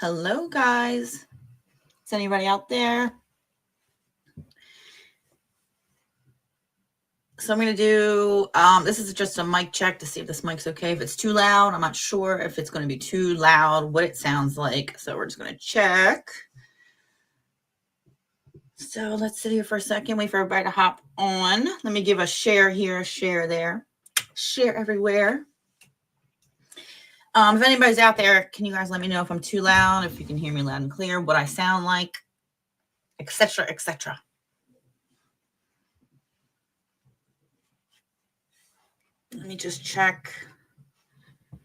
Hello, guys. Is anybody out there? So I'm going to do, this is just a mic check to see if this mic's okay. If it's too loud, I'm not sure if it's going to be too loud, what it sounds like. So we're just going to check. So let's sit here for a second, wait for everybody to hop on. Let me give a share here, share there, share everywhere. If anybody's out there, can you guys let me know if I'm too loud, if you can hear me loud and clear, what I sound like, etc., etc. Let me just check. All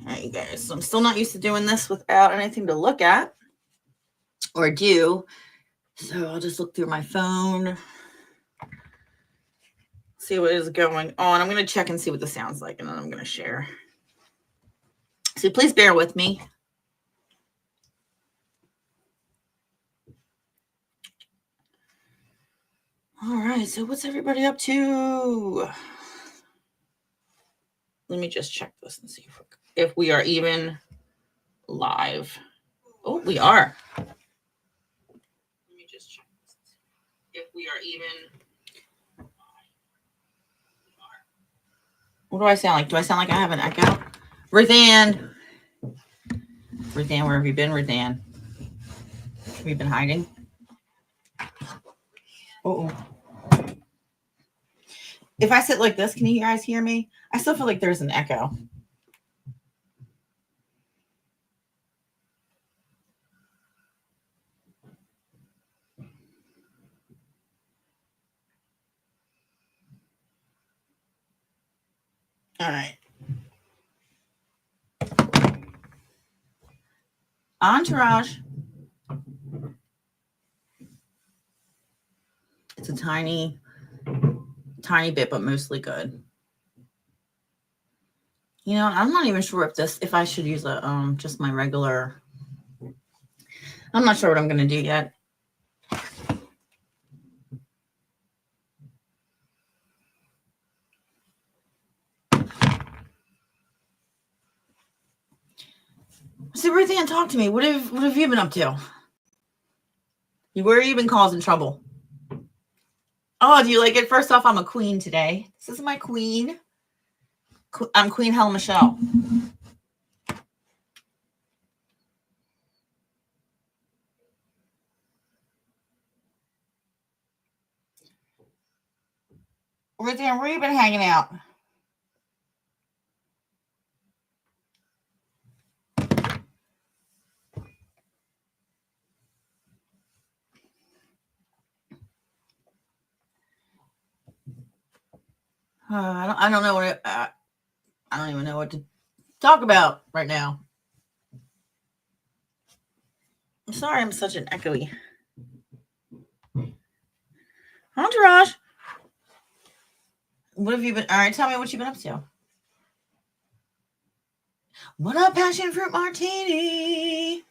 right, you guys. So I'm still not used to doing this without anything to look at or do. So I'll just look through my phone, see what is going on. I'm going to check and see what the sound's like, and then I'm going to share. So please bear with me. All right. So what's everybody up to? Let me just check this and see if we are even live. Oh, we are. Let me just check this and see if we are even. What do I sound like? Do I sound like I have an echo? Ruthann, where have you been, Ruthann? Have you been hiding? Oh. If I sit like this, can you guys hear me? I still feel like there's an echo. All right. Entourage. It's a tiny bit, but mostly good. You know, I'm not even sure if I should use a just my regular. I'm not sure what I'm going to do yet. So Ruthann, talk to me. What have you been up to? Where have you been causing trouble? Oh, do you like it? First off, I'm a queen today. This is my queen. I'm Queen Hell Michelle. Ruthann, where you been hanging out? I don't know what I don't even know what to talk about right now. I'm sorry I'm such an echoey. Entourage. What have you been? All right, tell me what you've been up to. What up, Passion Fruit Martini?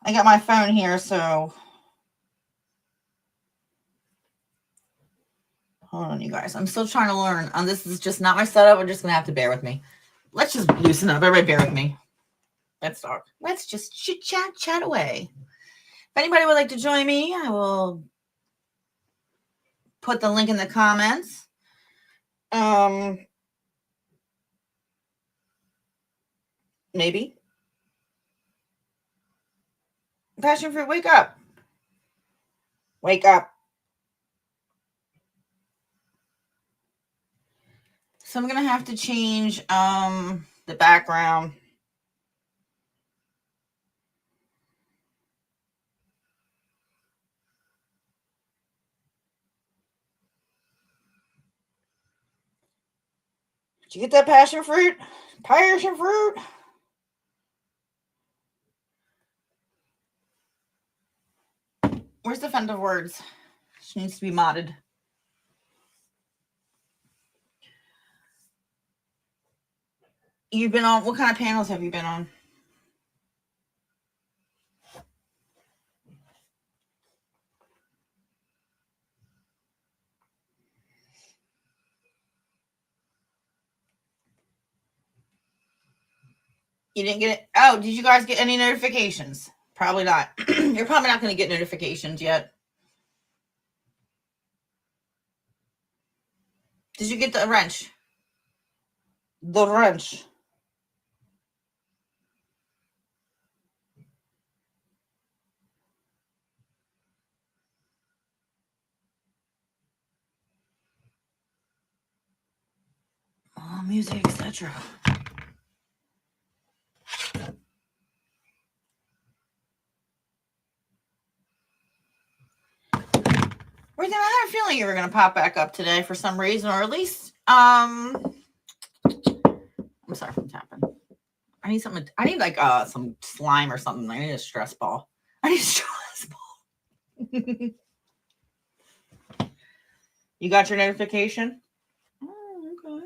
I got my phone here, so hold on, you guys. I'm still trying to learn. This is just not my setup. We're just gonna have to bear with me. Let's just loosen up. Everybody, bear with me. Let's talk. Let's just chit chat away. If anybody would like to join me, I will put the link in the comments. Maybe. Passion Fruit, wake up. Wake up. So I'm going to have to change the background. Did you get that passion fruit? Passion fruit? Where's the fund of words? She needs to be modded. You've been on, what kind of panels have you been on? You didn't get it? Oh, did you guys get any notifications? Probably not. You're probably not going to get notifications yet. Did you get the wrench? The wrench. Oh, music, etc. Reason I had a feeling you were going to pop back up today for some reason, or at least, I'm sorry for tapping. I need something. I need like some slime or something. I need a stress ball. I need a stress ball. You got your notification? Oh, okay.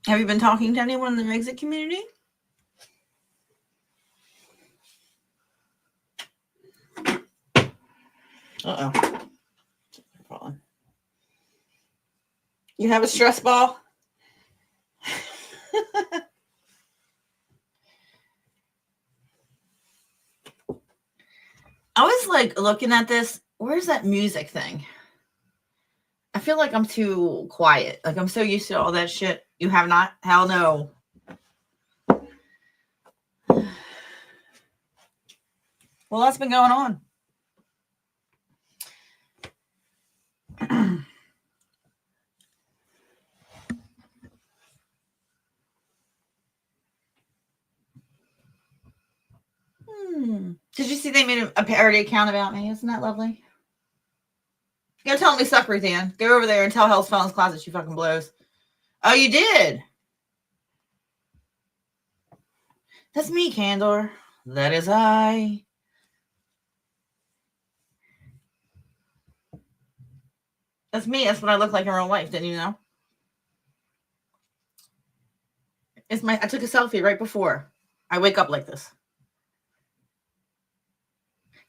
Have you been talking to anyone in the exit community? Uh-oh. You have a stress ball? I was like looking at this. Where's that music thing? I feel like I'm too quiet. Like I'm so used to all that shit. You have not? Hell no. Well, that's been going on. Did you see they made a parody account about me? Isn't that lovely? Go tell me suck, Ruth Ann. Go over there and tell Hell's Felons Closet she fucking blows. Oh, you did? That's me, Candor. That is I. That's me. That's what I look like in real life. Didn't you know? I took a selfie right before. I wake up like this.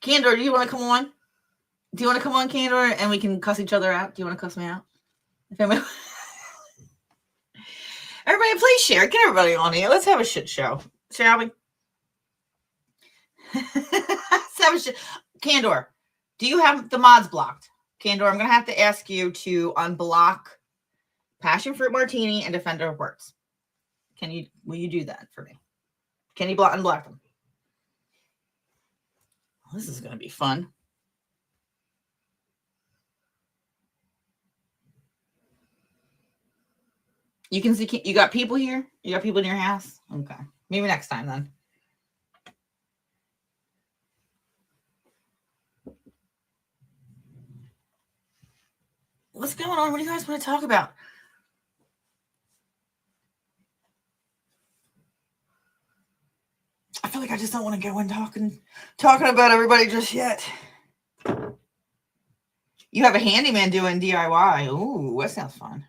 Candor, do you want to come on? Do you want to come on, Candor, and we can cuss each other out? Do you want to cuss me out? Everybody, please share. Get everybody on here. Let's have a shit show, shall we? Let's have a shit. Candor, do you have the mods blocked? Candor, I'm going to have to ask you to unblock Passion Fruit Martini and Defender of Words. Will you do that for me? Can you unblock them? Well, this is going to be fun. You can see, you got people here? You got people in your house? Okay. Maybe next time then. What's going on? What do you guys want to talk about? I feel like I just don't want to go in talking about everybody just yet. You have a handyman doing DIY. Ooh, that sounds fun.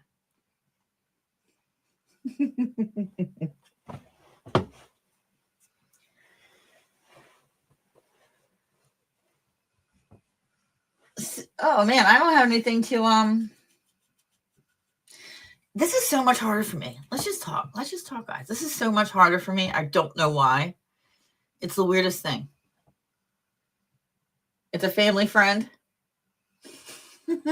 Oh man, I don't have anything to This is so much harder for me. Let's just talk, guys. This is so much harder for me. I don't know why. It's the weirdest thing. It's a family friend. I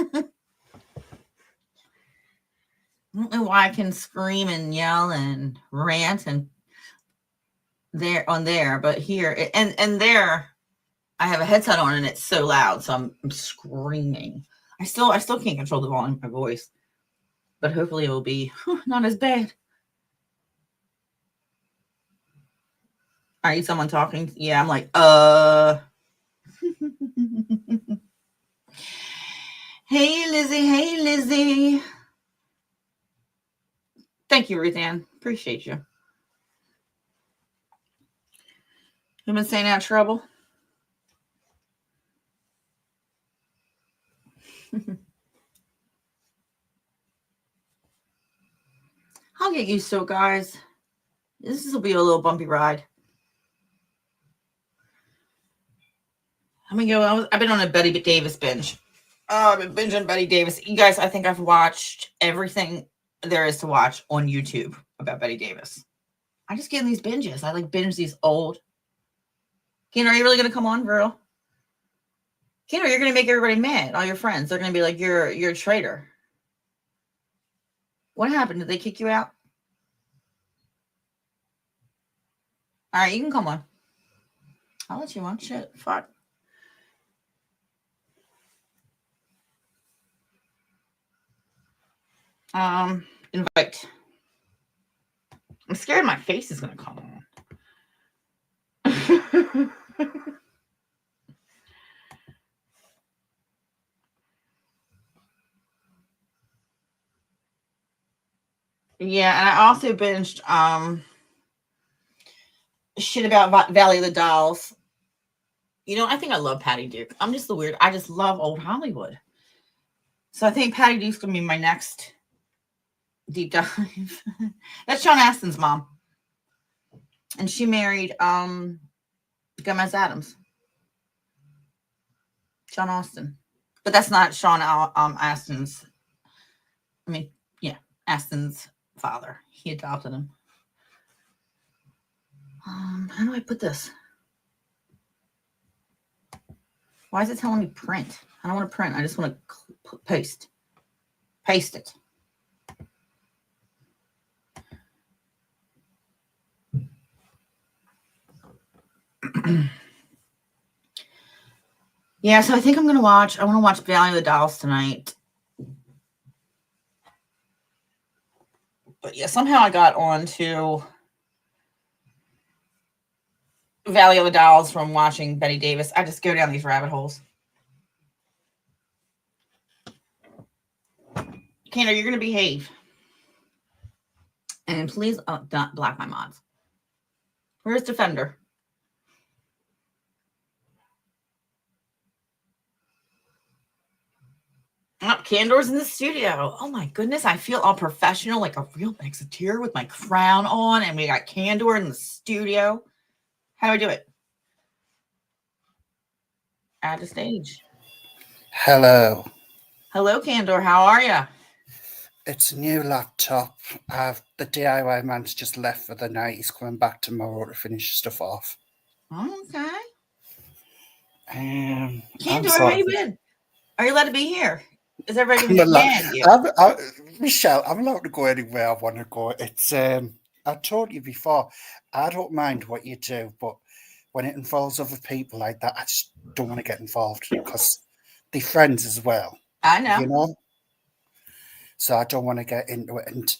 don't know why I can scream and yell and rant and there, but here and there I have a headset on and it's so loud, so I'm screaming. I still can't control the volume of my voice, but hopefully it will be not as bad. I need someone talking. Yeah, I'm like, Hey, Lizzie. Thank you, Ruth Ann. Appreciate you. You been staying out of trouble? I'll get used to it, guys. This will be a little bumpy ride. I've been on a Betty Davis binge. I've been binging Betty Davis. You guys, I think I've watched everything there is to watch on YouTube about Betty Davis. I just get in these binges. I like binge these old. Ken, are you really gonna come on, girl? Ken, you're gonna make everybody mad. All your friends, they're gonna be like, "You're a traitor." What happened? Did they kick you out? All right, you can come on. I'll let you on. Shit, fuck. Invite. I'm scared my face is gonna come on. Yeah, and I also binged shit about Valley of the Dolls. You know, I think I love Patty Duke. I'm just the weird. I just love old Hollywood. So I think Patty Duke's gonna be my next deep dive. That's Sean Astin's mom, and she married Gomez Adams, Sean Astin, but that's not Sean Astin's. I mean, yeah, Astin's father. He adopted him. How do I put this? Why is it telling me print? I don't want to print. I just want to paste. Paste it. Yeah, so I think I want to watch Valley of the Dolls tonight. But yeah, somehow I got on to Valley of the Dolls from watching Betty Davis. I just go down these rabbit holes. Canner, you're going to behave. And please don't block my mods. Where's Defender? Oh, Candor's in the studio. Oh my goodness, I feel all professional, like a real executor with my crown on, and we got Candor in the studio. How do I do it? Add a stage. Hello. Hello, Candor. How are you? It's a new laptop. The DIY man's just left for the night. He's coming back tomorrow to finish stuff off. Okay. Candor, how you been? Are you allowed to be here? Is everybody going to be mad at you? Michelle, I'm allowed to go anywhere I want to go. It's I told you before, I don't mind what you do, but when it involves other people like that, I just don't want to get involved because they're friends as well. I know. You know? So I don't want to get into it. And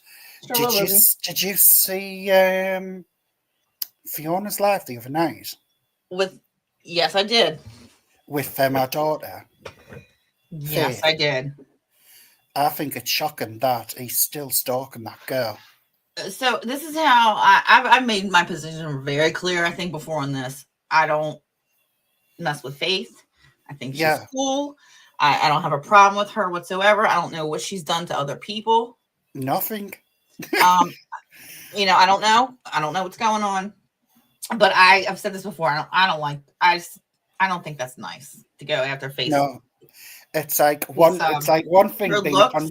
did you see Fiona's live the other night? Yes, I did. With my daughter. Yes, Faith. I did. I think it's shocking that he's still stalking that girl. So this is how I've made my position very clear. I think before on this, I don't mess with Faith. I think she's cool. I don't have a problem with her whatsoever. I don't know what she's done to other people. Nothing. You know, I don't know. I don't know what's going on. But I've said this before. I don't think that's nice to go after Faith. No. It's like one thing her looks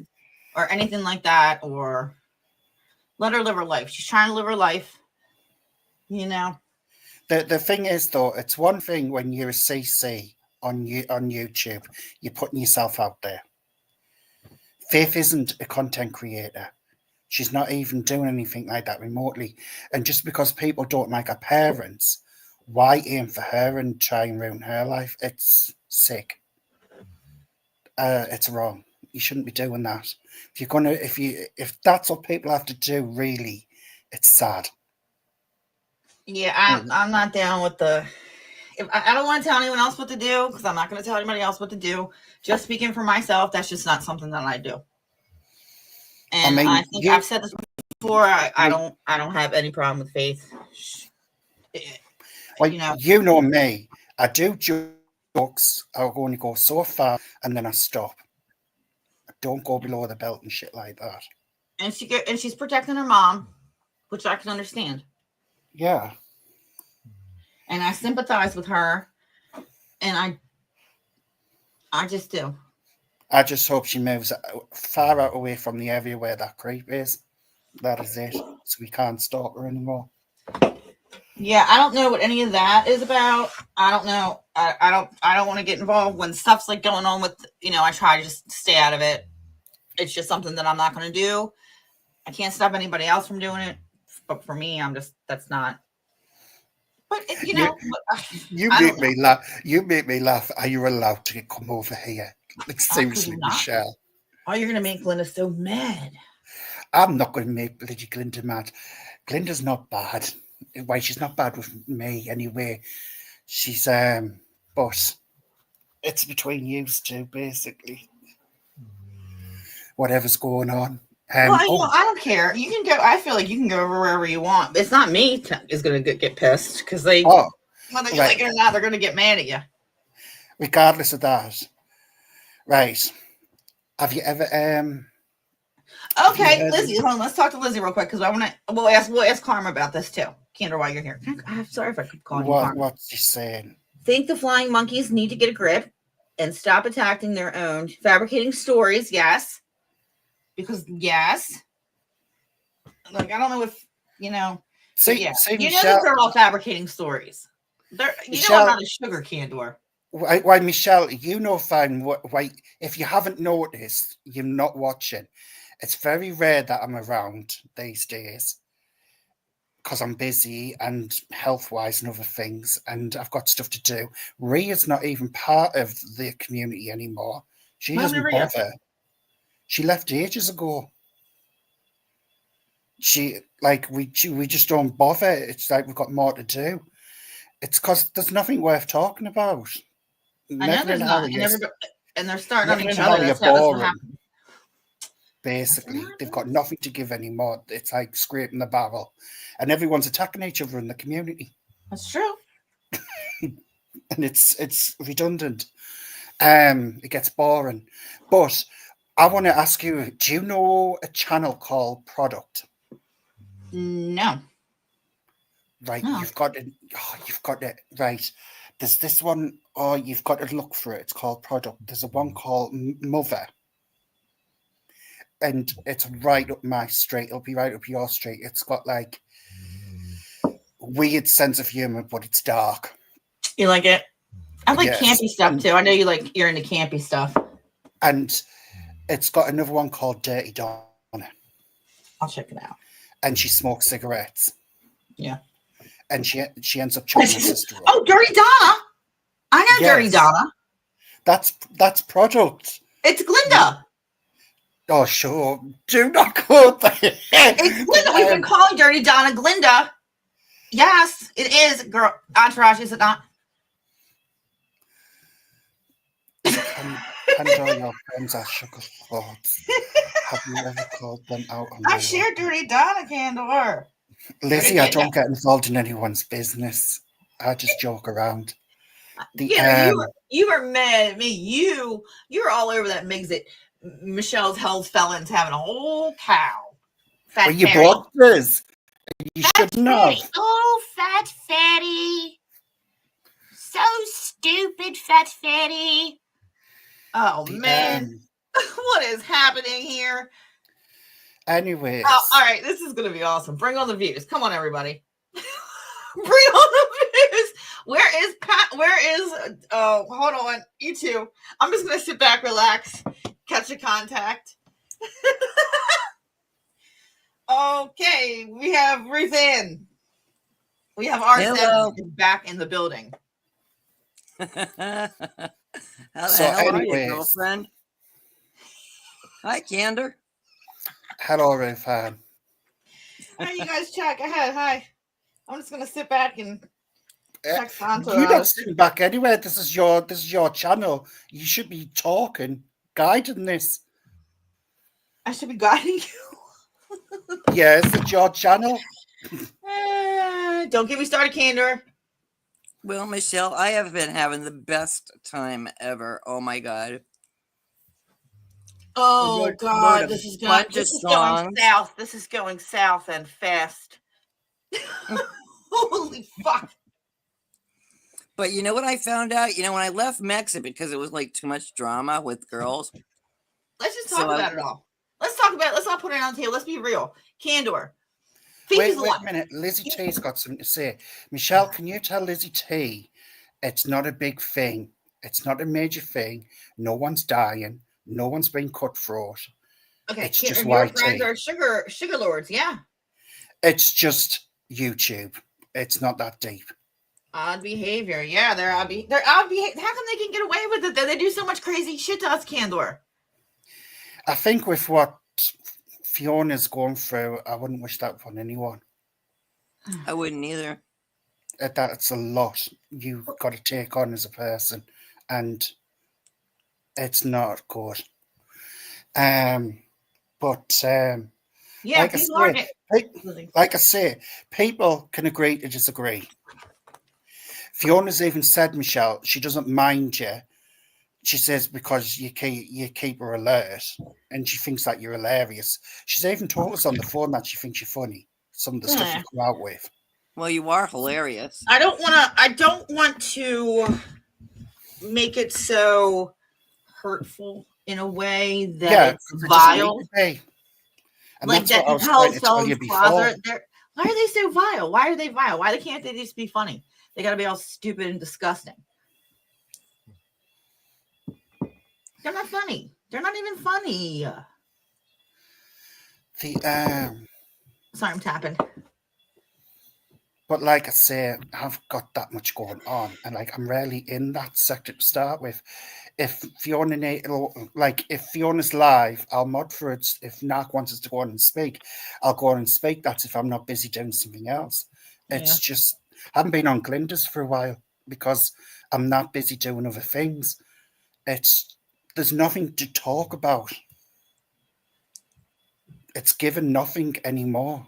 or anything like that, or let her live her life. She's trying to live her life. You know. The thing is though, it's one thing when you're a CC on YouTube, you're putting yourself out there. Faith isn't a content creator. She's not even doing anything like that remotely. And just because people don't like her parents, why aim for her and try and ruin her life? It's sick. It's wrong. You shouldn't be doing that. If that's what people have to do, really, it's sad. Yeah, I'm not down with the. I don't want to tell anyone else what to do because I'm not going to tell anybody else what to do. Just speaking for myself, that's just not something that I do. And I think I've said this before. I don't have any problem with Faith. Well, you know me. I do jokes. I only go so far, and then I stop. I don't go below the belt and shit like that. And she's protecting her mom, which I can understand. Yeah. And I sympathize with her, and I just do. I just hope she moves far out away from the area where that creep is. That is it. So we can't stalk her anymore. Yeah, I don't know what any of that is about. I don't know. I don't want to get involved when stuff's like going on with, I try to just stay out of it. It's just something that I'm not going to do. I can't stop anybody else from doing it. But for me, that's not. But, You I make don't know. me laugh. You make me laugh. Are you allowed to come over here? Like, Could you seriously, not? Michelle. Oh, you're going to make Glinda so mad. I'm not going to make bloody Glinda mad. Glinda's not bad. Why, she's not bad with me anyway. She's, but it's between you two, basically. Whatever's going on. Well, I don't care. You can go. I feel like you can go over wherever you want. It's not me is going to get pissed because whether you like it or not, they're going to get mad at you. Regardless of that, right? Have you ever Okay, Lizzie, hold on. Let's talk to Lizzie real quick because I want to. We'll ask Karma about this too. Kendra, while you're here, I'm sorry if I keep calling you Karma. What's she saying? Think the flying monkeys need to get a grip and stop attacking their own, fabricating stories. Yes, because yes, like I don't know if See, Michelle, that they're all fabricating stories. I'm not a sugar candor. Why, Michelle, fine. Why, if you haven't noticed, you're not watching. It's very rare that I'm around these days because I'm busy and health-wise and other things, and I've got stuff to do. Ria's not even part of the community anymore. She doesn't bother. She left ages ago. We just don't bother. It's like we've got more to do. It's because there's nothing worth talking about. I know there's not, and they're starting on each other. That's what happened. Basically, they've got nothing to give anymore. It's like scraping the barrel, and everyone's attacking each other in the community. That's true, and it's redundant. It gets boring. But I want to ask you: do you know a channel called Product? No. Right, no. You've got it. Right, there's this one. Oh, you've got to look for it. It's called Product. There's a one called Mother. And it's right up my street. It'll be right up your street. It's got like weird sense of humor, but it's dark. You like it? I like campy stuff too. I know you're into campy stuff. And it's got another one called Dirty Donna. I'll check it out. And she smokes cigarettes. Yeah. And she ends up chopping her sister up. Oh, Dirty Donna! I know Dirty Donna. That's Product. It's Glinda. Oh, sure. Do not call that. It's Glinda. We've been calling Dirty Donna Glinda. Yes, it is, girl. Entourage, is it not? And all your friends are sugar thoughts. Have you ever called them out on I share Dirty Donna, Candor. Lizzie, I don't get involved in anyone's business. I just joke around. You were mad at me. You were all over that Migs. Michelle's held felons having a whole cow. Well, you brought this. You shouldn't have. Oh, fat fatty. So stupid, fat fatty. Oh, man. What is happening here? Anyways. Oh, all right. This is going to be awesome. Bring on the views. Come on, everybody. Bring on the views. Where is Pat? Hold on. You two. I'm just going to sit back, relax, catch a contact. Okay. We have Ruth Ann. We have R7 back in the building. How the hell are you, girlfriend? Hi, Candor. Hello, Ruth Ann. Hey, you guys check ahead. Hi. I'm just gonna sit back and text onto You're not sitting back anywhere. This is your channel. You should be talking, guiding this. I should be guiding you. Yes, it's your channel. Don't get me started, Candor. Well, Michelle, I have been having the best time ever. Oh my god. Oh god, this is going south. This is going south and fast. Holy fuck. But you know what I found out? When I left Mexico because it was like too much drama with girls, Let's just So talk about it all. Let's talk about it. Let's not put it on the table. Let's be real. Candor. Wait a minute. Lizzie T's got something to say. Michelle, can you tell Lizzie T it's not a big thing? It's not a major thing. No one's dying. No one's been cut throat. Okay, it's just your YT. friends are sugar lords, yeah. It's just YouTube. It's not that deep. Odd behavior, yeah. They're odd behavior. How come they can get away with it? They do so much crazy shit to us, Candor. I think with what Fiona's going through, I wouldn't wish that upon anyone. I wouldn't either. That's a lot you've got to take on as a person, and it's not good. But yeah, like I say, people can agree to disagree. Fiona's even said, Michelle, she doesn't mind you. She says because you keep her alert, and she thinks that you're hilarious. She's even told us on the phone that she thinks you're funny. Some of the stuff you come out with. Well, you are hilarious. I don't want to make it so hurtful in a way that it's vile. And like that's that what I was trying to tell you before. Why are they so vile? Why are they vile? Why can't they just be funny? They got to be all stupid and disgusting. They're not funny. They're not even funny. Sorry, I'm tapping. But like I say, I've got that much going on, and like I'm rarely in that sector to start with. If if Fiona's live, I'll mod for it. If Narc wants us to go on and speak, I'll go on and speak. That's if I'm not busy doing something else. It's just I haven't been on Glinda's for a while because I'm not busy doing other things. There's nothing to talk about. It's given nothing anymore.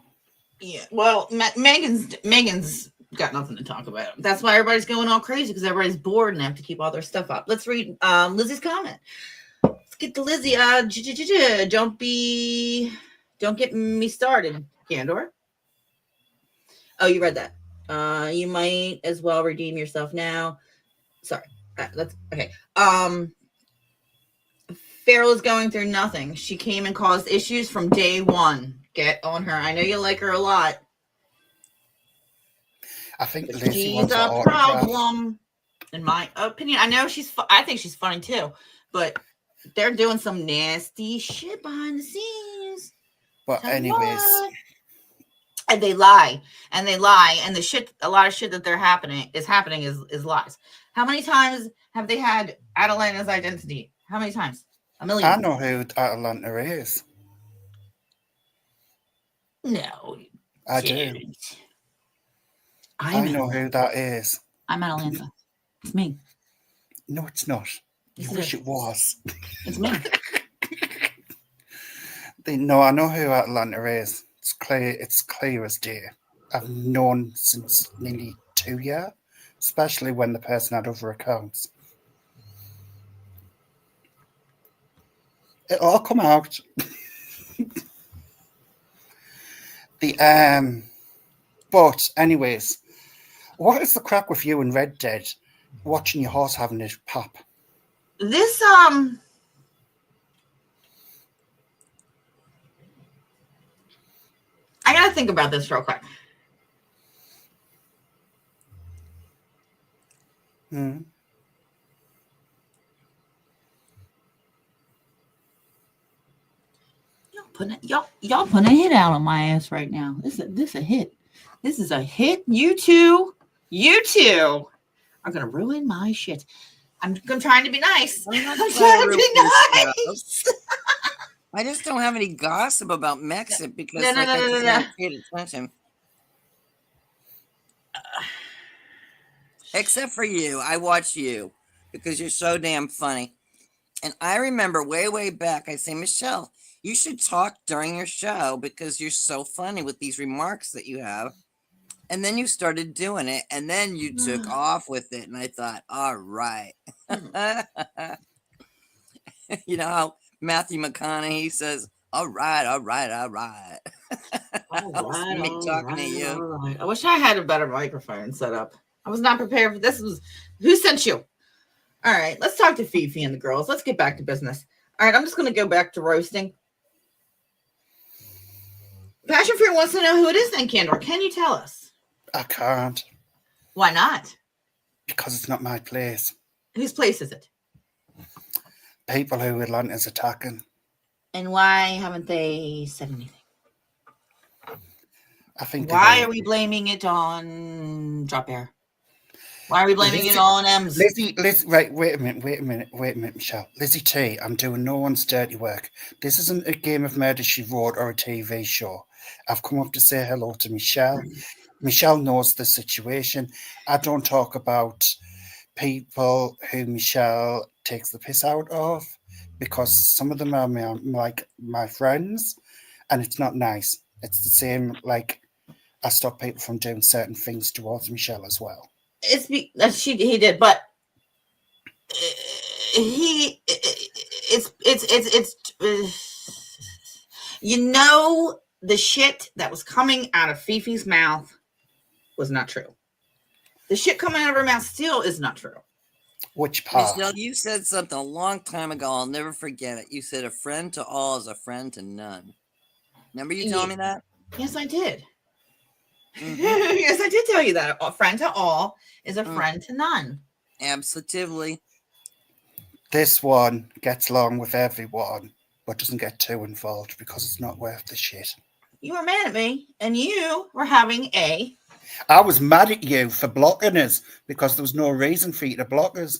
Yeah, well, Megan's got nothing to talk about. That's why everybody's going all crazy because everybody's bored and they have to keep all their stuff up. Let's read Lizzie's comment. Let's get to Lizzie. Don't get me started, Candor. Oh, you read that. You might as well redeem yourself now. Sorry, that's okay. Farrell is going through nothing. She came and caused issues from day one. Get on her. I know you like her a lot. I think she's a problem, in my opinion. I know I think she's funny too, but they're doing some nasty shit behind the scenes. But anyways, and they lie, and a lot of shit that is happening is lies. How many times have they had Atalanta's identity? How many times? A million. I know who Atalanta is. No, I do. I know who that is. I'm Atalanta. It's me. No, it's not. You wish it was. It's me. No, I know who Atalanta is. It's clear as day. I've known since nearly 2 years, especially when the person had other accounts. It'll all come out. But anyways, what is the crack with you and Red Dead watching your horse having his pop? This I gotta think about this real quick. Y'all putting a hit out on my ass right now. This a hit. This is a hit. You two are gonna ruin my shit. I'm trying to be nice. I'm trying to be nice. I just don't have any gossip about Mexit because I just paid attention. Except for you. I watch you because you're so damn funny. And I remember way back, I say, Michelle, you should talk during your show because you're so funny with these remarks that you have. And then you started doing it, and then you took off with it. And I thought, all right. You know how Matthew McConaughey says, all right. All right. Talking to you. Right. I wish I had a better microphone set up. I was not prepared for this. Who sent you? All right, let's talk to Fifi and the girls. Let's get back to business. All right, I'm just going to go back to roasting. Passion Fruit wants to know who it is then, Candor. Can you tell us? I can't. Why not? Because it's not my place. Whose place is it? People who Atlanta's attacking. And why haven't they said anything? I think. Why are we blaming it on Dropbear? Why are we blaming it on M's? Lizzie, right, wait a minute, Michelle. Lizzie T, I'm doing no one's dirty work. This isn't a Game of Murder, She Wrote, or a TV show. I've come up to say hello to Michelle. Michelle knows the situation. I don't talk about people who Michelle takes the piss out of, because some of them are my friends, and it's not nice. It's the same, like, I stop people from doing certain things towards Michelle as well. He did, but it's the shit that was coming out of Fifi's mouth was not true. The shit coming out of her mouth still is not true. Which part? Michelle, you said something a long time ago. I'll never forget it. You said a friend to all is a friend to none. Remember you telling me that? Yes, I did. Mm-hmm. Yes, I did tell you that. A friend to all is a friend to none. Absolutely. This one gets along with everyone, but doesn't get too involved because it's not worth the shit. You were mad at me, and you were having a... I was mad at you for blocking us because there was no reason for you to block us.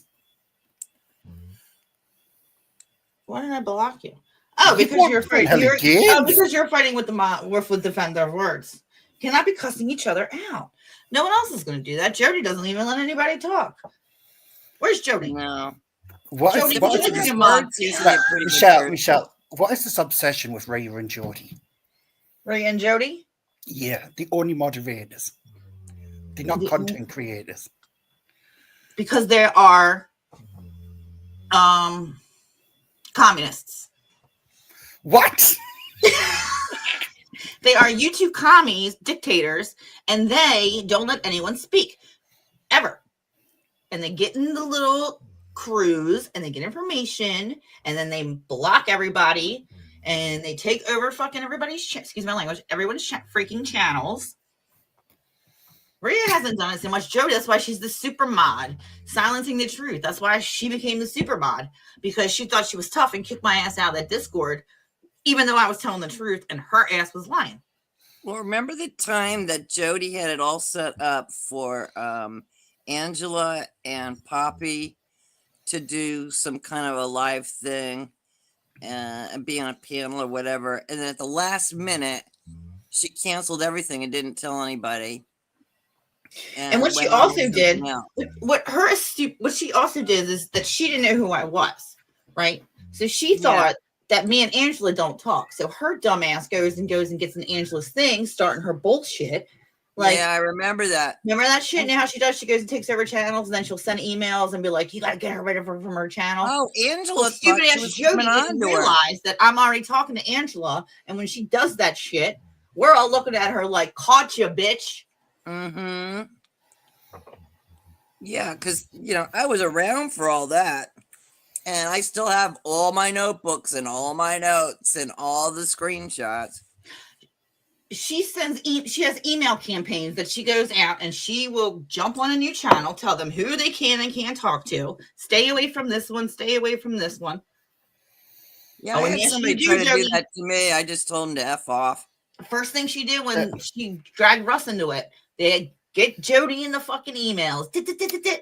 Why did I block you? Oh, because you're afraid. Because you're fighting with the Defender of Words. Cannot be cussing each other out. No one else is going to do that. Jody doesn't even let anybody talk. Where's Jody? No. Michelle, what is this obsession with Rhea and Jody? Rhea and Jody? Yeah, the only moderators. They're not content creators. Because there are communists. What? They are YouTube commies, dictators, and they don't let anyone speak. Ever. And they get in the little crews, and they get information, and then they block everybody, and they take over fucking everybody's, excuse my language, everyone's freaking channels. Rhea hasn't done it so much. Jody, that's why she's the super mod, silencing the truth. That's why she became the super mod, because she thought she was tough and kicked my ass out of that Discord, even though I was telling the truth and her ass was lying. Well, remember the time that Jody had it all set up for Angela and Poppy to do some kind of a live thing and be on a panel or whatever, and then at the last minute she canceled everything and didn't tell anybody. And what she also did, what she also did is that she didn't know who I was, right? So she thought that me and Angela don't talk. So her dumb ass goes and gets in Angela's thing, starting her bullshit. Like, yeah, I remember that. Remember that shit? Now how she does? She goes and takes over channels, and then she'll send emails and be like, "You got to get her rid from her channel." Oh, Angela, stupid ass Jody didn't realize that I'm already talking to Angela, and when she does that shit, we're all looking at her like, "Caught you, bitch." Mm-hmm. Yeah, because I was around for all that. And I still have all my notebooks and all my notes and all the screenshots. She has email campaigns that she goes out and she will jump on a new channel, tell them who they can and can't talk to. Stay away from this one. Stay away from this one. Yeah, I had somebody try to do that to me. I just told them to F off. First thing she did when she dragged Russ into it, they get Jody in the fucking emails.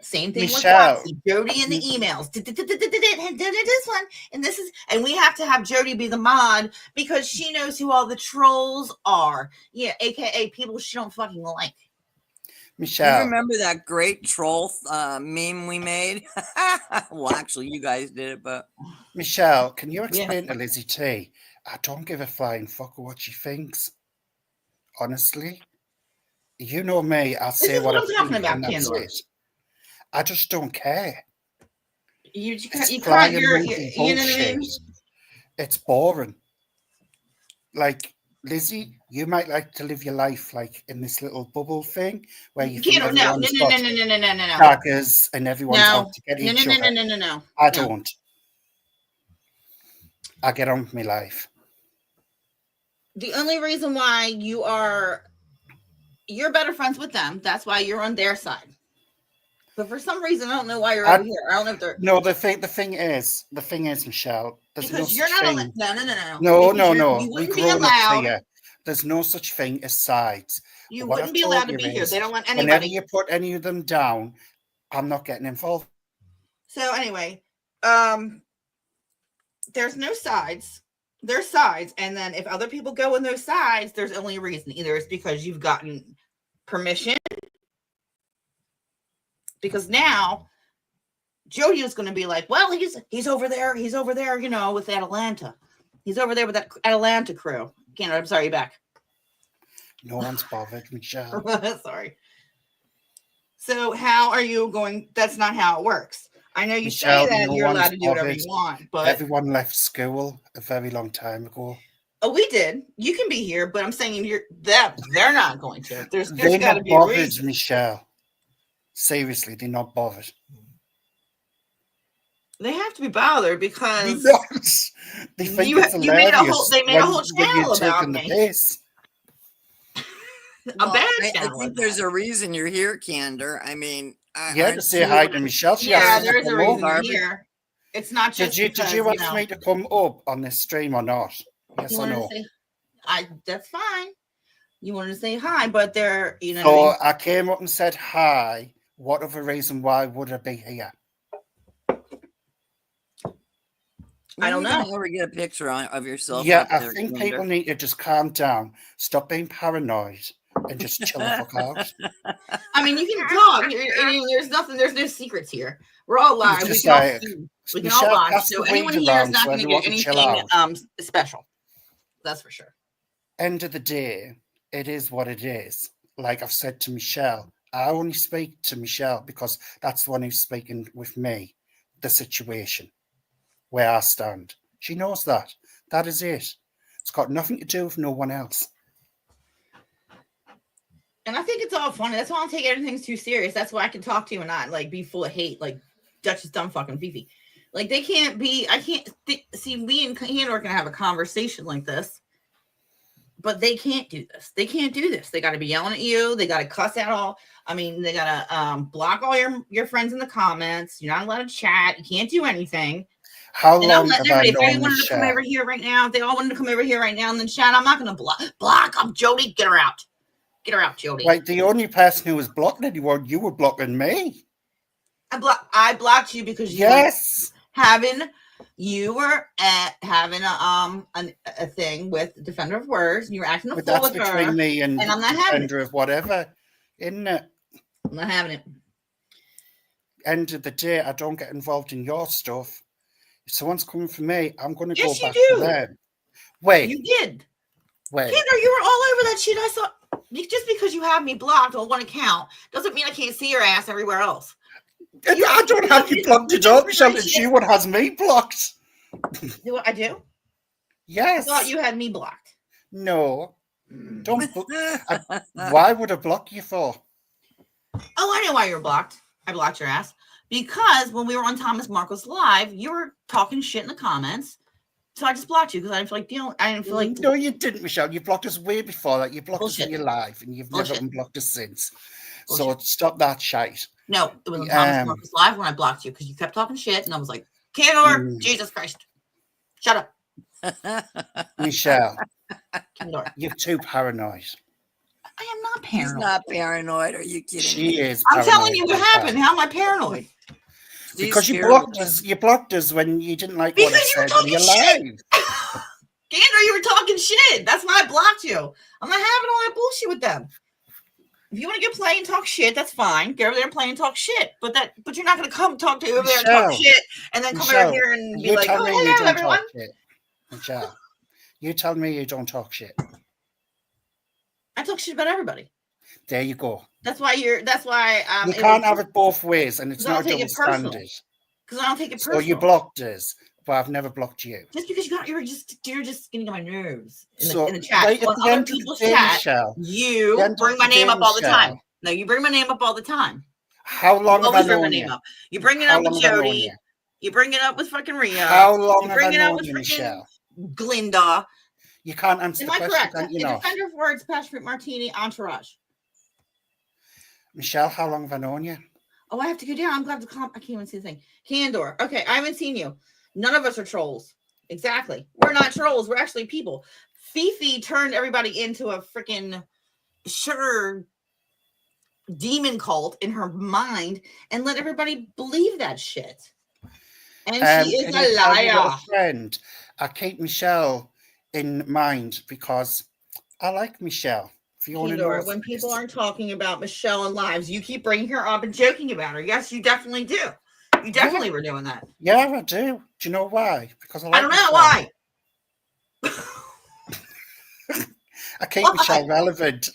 Same thing with Roxy. Jody in the emails. This one and this is, and we have to have Jody be the mod because she knows who all the trolls are. Yeah, aka people she don't fucking like. Michelle, you remember that great troll meme we made? Well, actually, you guys did it, but Michelle, can you explain to Lizzie T? I don't give a flying fuck what she thinks. Honestly. You know me, I'll say what I'm talking about, Candor. I just don't care. You can't, you know what I mean? It's boring. Like, Lizzie, you might like to live your life like in this little bubble thing where you think everyone's got daggers and everyone's out to get each other. No. I don't. I get on with my life. The only reason why you're better friends with them. That's why you're on their side. But for some reason, I don't know why you're over here. I don't know if they're no. The thing is, Michelle. There's because no you're such not thing. no. You We wouldn't be grown up allowed. here. There's no such thing as sides. You What wouldn't I've be told allowed to you be here. is, They don't want whenever anybody. you put any of them down, I'm not getting involved. So anyway, there's no sides. There's sides, and then if other people go in those sides, there's only a reason. Either it's because you've gotten permission, because now Jody is going to be like, well, he's over there, you know, with Atlanta. He's over there with that Atlanta crew. Canada, I'm sorry, you're back. No one's bothered, Michelle. Sorry. So how are you going? That's not how it works. I know you Michelle, say that no you're allowed one's to do whatever bothered. you want, but Everyone left school a very long time ago. oh, we did. You can be here, but I'm saying they're not going to. There's They're got to not be a bothered, reason. Michelle. Seriously, they're not bothered. They have to be bothered because They think it's you made hilarious. they made a whole when channel you're about taking the me. piss. A bad I channel. think there's a reason you're here, Candor. I mean, Yeah, to say hi to Michelle. She Yeah, has to there's a come reason up. you're here. It's not just Did you ask me to come up on this stream or not? Yes or no? That's fine. You wanted to say hi, but they're, you know. So I came up and said hi. What other reason why would I be here? I don't know. Ever get a picture of yourself? Yeah, up I there, think Candor? people need to just calm down, stop being paranoid, and just chill the fuck out. I mean, you can talk. There's no secrets here. We're all live. Just We like, can all watch. pass So the anyone weed here is around not so going to get everyone can chill anything out. special. That's for sure. End of the day, it is what it is. Like I've said to Michelle, I only speak to Michelle because that's the one who's speaking with me, the situation, where I stand. She knows that. That is it. It's got nothing to do with no one else. And I think it's all funny. That's why I don't take everything too serious. That's why I can talk to you and not like be full of hate, like Duchess dumb fucking Fifi. Like they can't be. I can't see. Me and Candor are gonna have a conversation like this, but they can't do this. They can't do this. They got to be yelling at you. They got to cuss out all. I mean, they got to block all your friends in the comments. You're not allowed to chat. You can't do anything. How long have I if they known wanted to come over here right now, if they all wanted to come over here right now and then chat, I'm not going to block them. Jody, get her out. Get her out, Jody. Like the only person who was blocking anyone, you were blocking me. I blocked you because you were having a thing with Defender of Words. And you were acting a fool that's with her. between me and I'm not having Defender of whatever, isn't it? I'm not having it. End of the day, I don't get involved in your stuff. If someone's coming for me, I'm going to go back to them. Wait. You did. Wait. Kendra, you were all over that shit. I saw. Just because you have me blocked on one account doesn't mean I can't see your ass everywhere else. I don't have you blocked at all, Michelle. It's you what has me blocked. Do I do? Yes. I thought you had me blocked. No. Don't. Why would I block you for? Oh, I know why you were blocked. I blocked your ass. Because when we were on Thomas Marcos Live, you were talking shit in the comments. So I just blocked you because I didn't feel like I didn't feel like. No, you didn't, Michelle. You blocked us way before that. You blocked us in your live, and you've never unblocked us since. So stop that shite. No, it was on Thomas Marcos Live when I blocked you because you kept talking shit, and I was like, Candor, Jesus Christ, shut up, Michelle. Candor. You're too paranoid. I am not paranoid. She's not paranoid. Are you kidding? She is. I'm telling you what happened. How am I paranoid? Because you blocked us. You blocked us when you didn't like what I said in your live. Candor, you were talking shit. That's why I blocked you. I'm not having all that bullshit with them. If you want to get play and talk shit, that's fine. Get over there and play and talk shit. But you're not going to come talk to over there and talk shit and then come over here and be like, oh, hello, everyone. Michelle, you tell me you don't talk shit. I talk shit about everybody. There you go. That's why you can't have it both ways, and it's not a double standard. Because I don't take it personal. So you blocked us, but I've never blocked you. Just because you're just getting on my nerves in the chat. Right on other people's chat, you bring my name up all the time. No, you bring my name up all the time. How long have I known you? You bring it up with Jody. You bring it up with fucking Rio. How long You have bring I it up known with you, freaking Michelle? Glinda. You can't answer Am the I question, correct? can't you? In Know? Defender of Words, Passion Fruit Martini, Entourage. Michelle, how long have I known you? Oh, I have to go down. I'm glad to come. I can't even see the thing. Candor. Okay, I haven't seen you. None of us are trolls. Exactly. We're not trolls. We're actually people. Fifi turned everybody into a freaking sugar demon cult in her mind and let everybody believe that shit. And she is Can you a tell your little liar. friend, I keep Michelle in mind because I like Michelle. Fiona Candor, knows when people this. aren't talking about Michelle and lives, you keep bringing her up and joking about her. Yes, you definitely do. You definitely were doing that. Yeah, I do. Do you know why? Because I like I don't know Michelle. why. I keep Why? Michelle relevant.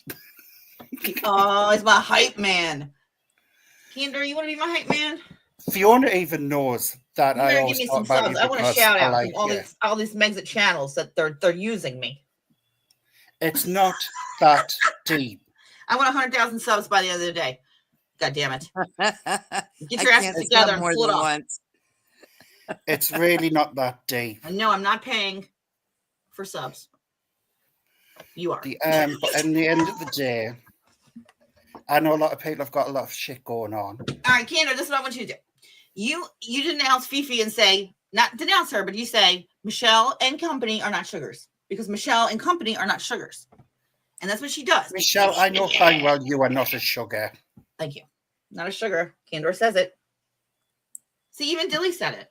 Oh, he's my hype man. Candor, you want to be my hype man? Fiona even knows that You I better give always me talk some about subs. you I want a because shout I out like from you. all these Megxit channels that they're using me. It's not that deep. I want 100,000 subs by the end of the day. God damn it. Get I your asses can't together sub and more pull it than off. once. It's really not that deep. And no, I'm not paying for subs. You are. But in the end of the day, I know a lot of people have got a lot of shit going on. All right, Candor, this is what I want you to do. You denounce Fifi and say, not denounce her, but you say Michelle and company are not sugars because Michelle and company are not sugars. And that's what she does. Michelle, I know fine well you are not a sugar. Thank you. Not a sugar. Candor says it. See, even Dilly said it.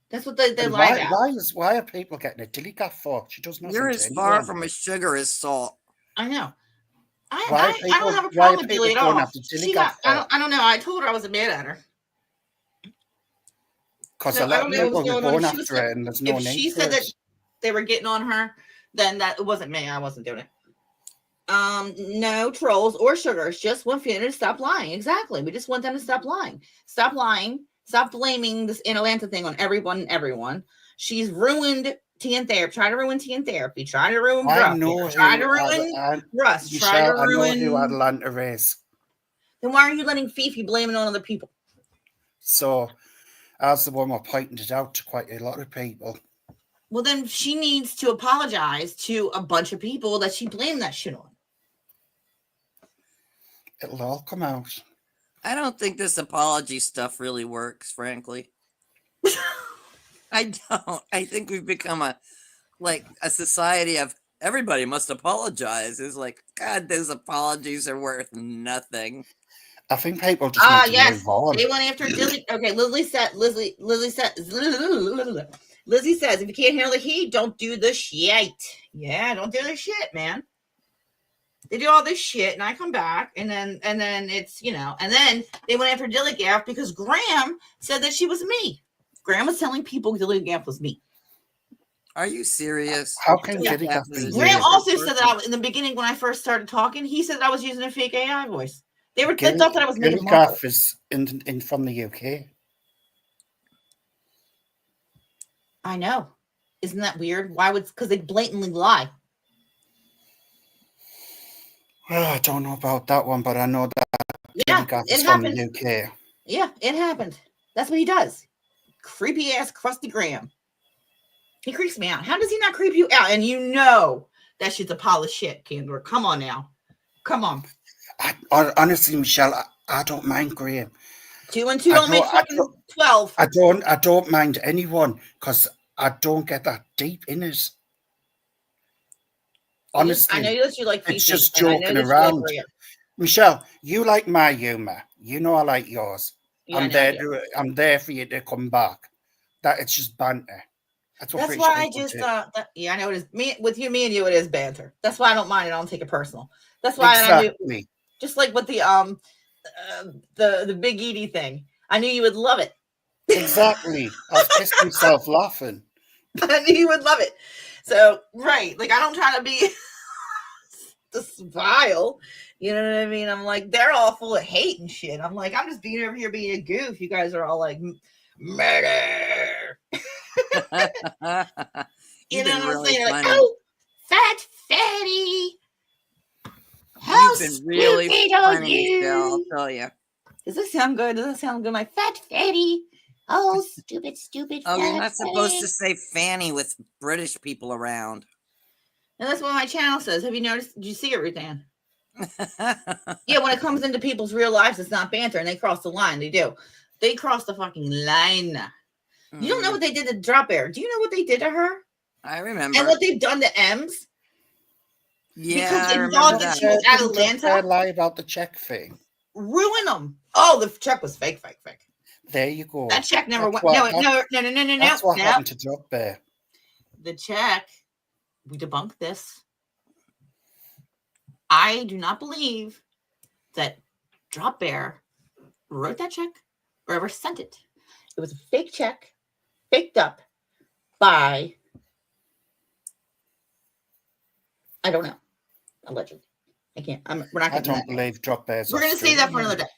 That's what they lie about. Why are people getting a dilly gaff for? She does nothing. You're to as anyone. far from a sugar as salt. I know. Why I don't have a why are problem with people Dilly at going all. after dilly gaff I for? don't know. I told her I wasn't mad at her. Because So a I lot don't of know what people was were going on. going If she was after it, and there's no if need she for said that it. they were getting on her, then that wasn't me. I wasn't doing it. No trolls or sugars. Just want Fiona to stop lying. Exactly. We just want them to stop lying. Stop lying. Stop blaming this Atlanta thing on everyone and everyone. She's ruined tea and therapy. Try to ruin tea and therapy. Try to ruin I know Try to who ruin Russ. Try Michelle, to I know ruin. who Atlanta is. Then why are you letting Fifi blame it on other people? So, as the one who pointed it out to quite a lot of people. Well, then she needs to apologize to a bunch of people that she blamed that shit on. It'll all come out. I don't think this apology stuff really works, frankly. I don't. I think we've become a society of everybody must apologize. It's like, God, those apologies are worth nothing. I think people just need to move on. They went after Dilly. Okay, Lizzie says, if you can't handle the heat, don't do the shit. Yeah, don't do the shit, man. They do all this shit, and I come back, and then it's, and then they went after Dilly Gaff because Graham said that she was me. Graham was telling people Dilly Gaff was me. Are you serious? How can Dilly Gaff be you? Graham also said that in the beginning when I first started talking, he said that I was using a fake AI voice. They thought that I was making Dilly Gaff is in from the UK. I know. Isn't that weird? Why would? Because they blatantly lie. Well, I don't know about that one, but I know that Dilly Gaff is from the UK. Yeah, it happened. That's what he does. Creepy ass Krusty Graham. He creeps me out. How does he not creep you out? And you know that shit's a pile of shit, Candor. Come on now. Come on. Honestly, Michelle, I don't mind Graham. 2 and 2 don't make fucking 12. I don't mind anyone because I don't get that deep in it. Honestly, I know that you like it's Fifi, just joking around. Like Michelle, you like my humor. You know I like yours. Yeah, I'm there for you to come back. That it's just banter. That's why I just I know it is me and you. It is banter. That's why I don't mind it. I don't take it personal. That's why I knew, just like with the Big Edie thing. I knew you would love it. Exactly. I was pissing myself laughing. I knew you would love it. So right, like I don't try to be this vile. You know what I mean? I'm like they're all full of hate and shit. I'm like I'm just being over here being a goof. You guys are all like murder. You know what I'm saying? Like, oh, fat fatty. You've been really funny, Michelle, I'll tell you. Does this sound good? Does it sound good? My fat fatty. Oh, stupid Oh, you're fat not supposed to fatty. say fanny with British people around. And that's what my channel says. Have you noticed? Did you see it, Ruth Ann? Yeah, when it comes into people's real lives, it's not banter, and they cross the line. They do. They cross the fucking line. You don't know what they did to Dropbear. Do you know what they did to her? I remember. And what they've done to Ems? Yeah, Because I they remember thought that. that she was Didn't Atlanta. Dropbear lie about the check thing? Ruin them. Oh, the check was fake. There you go. That check never That's went. what- No. That's what happened to Dropbear. The check. We debunked this. I do not believe that Dropbear wrote that check or ever sent it. It was a fake check, faked up by, I don't know, allegedly. I can't. We're not I going to. don't believe Dropbear's. We're going to say that for another day.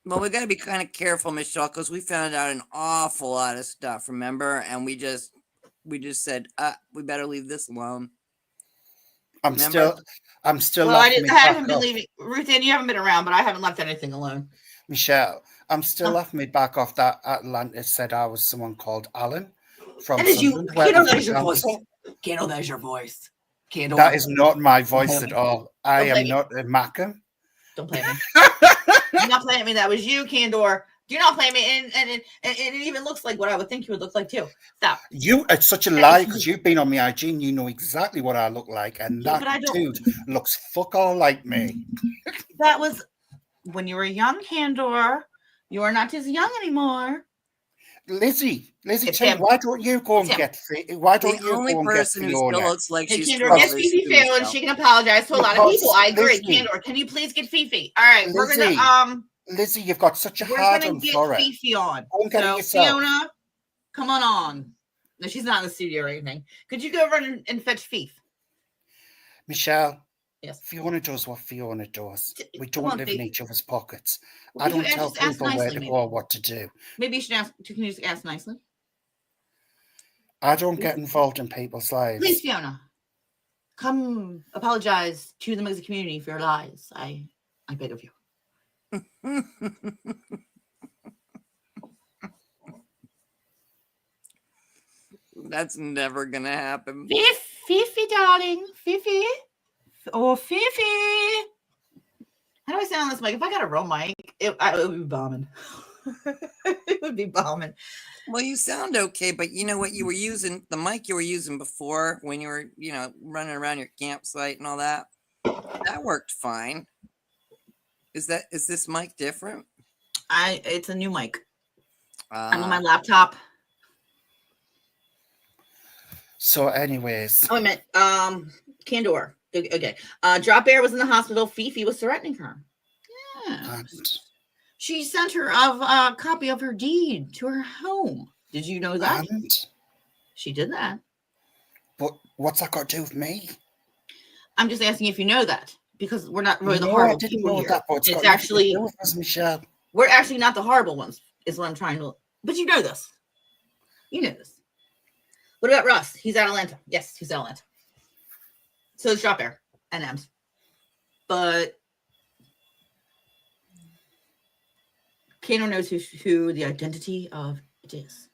Well, we got to be kind of careful, Michelle, because we found out an awful lot of stuff. Remember, and we just said, we better leave this alone. I'm still. Well, I haven't been leaving. Ruth Ann, you haven't been around, but I haven't left anything alone. Michelle, I'm still laughing me back off that Atlantis said I was someone called Alan from That is you. Sunderland. Candle, that is your voice. Candle, that is your voice. Candle. That is not my voice at all. I am not a Macam. Don't play me. Do not play at me. That was you, Candor. Do not play me. And it even looks like what I would think you would look like too. Stop. It's such a lie because you've been on my IG and you know exactly what I look like, and that dude looks fuck all like me. That was when you were young, Candor. You are not as young anymore. Lizzie, tell me, why don't you go and get Why don't you go and get Fiona? The only person who still looks like she's Candor gets Fifi Fiona, and she can apologize to a lot of people. I agree. Candor, can you please get Fifi? All right, we're gonna Lizzie, you've got such a hard on for it. Fifi on. Go and get it yourself. Fiona, come on. No, she's not in the studio or anything. Could you go run and fetch Fifi? Michelle. Yes. Fiona does what Fiona does. We don't live in each other's pockets. Well, I don't tell people where to go or what to do. Maybe you should ask. Can you just ask nicely? I don't get involved in people's lives. Please, Fiona, come apologize to the music community for your lies. I beg of you. That's never gonna happen. Fifi, darling, Fifi. Oh, Fifi. How do I sound on this mic? If I got a real mic, it would be bombing. It would be bombing. Well, you sound okay, but you know what you were using, the mic you were using before when you were, running around your campsite and all that. That worked fine. Is this mic different? It's a new mic. I'm on my laptop. So anyways. Oh, I meant Candor. Okay. Dropbear was in the hospital. Fifi was threatening her. Yeah. She sent her a copy of her deed to her home. Did you know that? She did that. But what's that got to do with me? I'm just asking if you know that, because we're not really the horrible horrible people here. It's actually Michelle. We're actually not the horrible ones, is what I'm trying to. But you know this. You know this. What about Russ? He's at Atlanta. Yes, he's at Atlanta. So is Dropbear and Ems. But Kano knows who the identity of it is.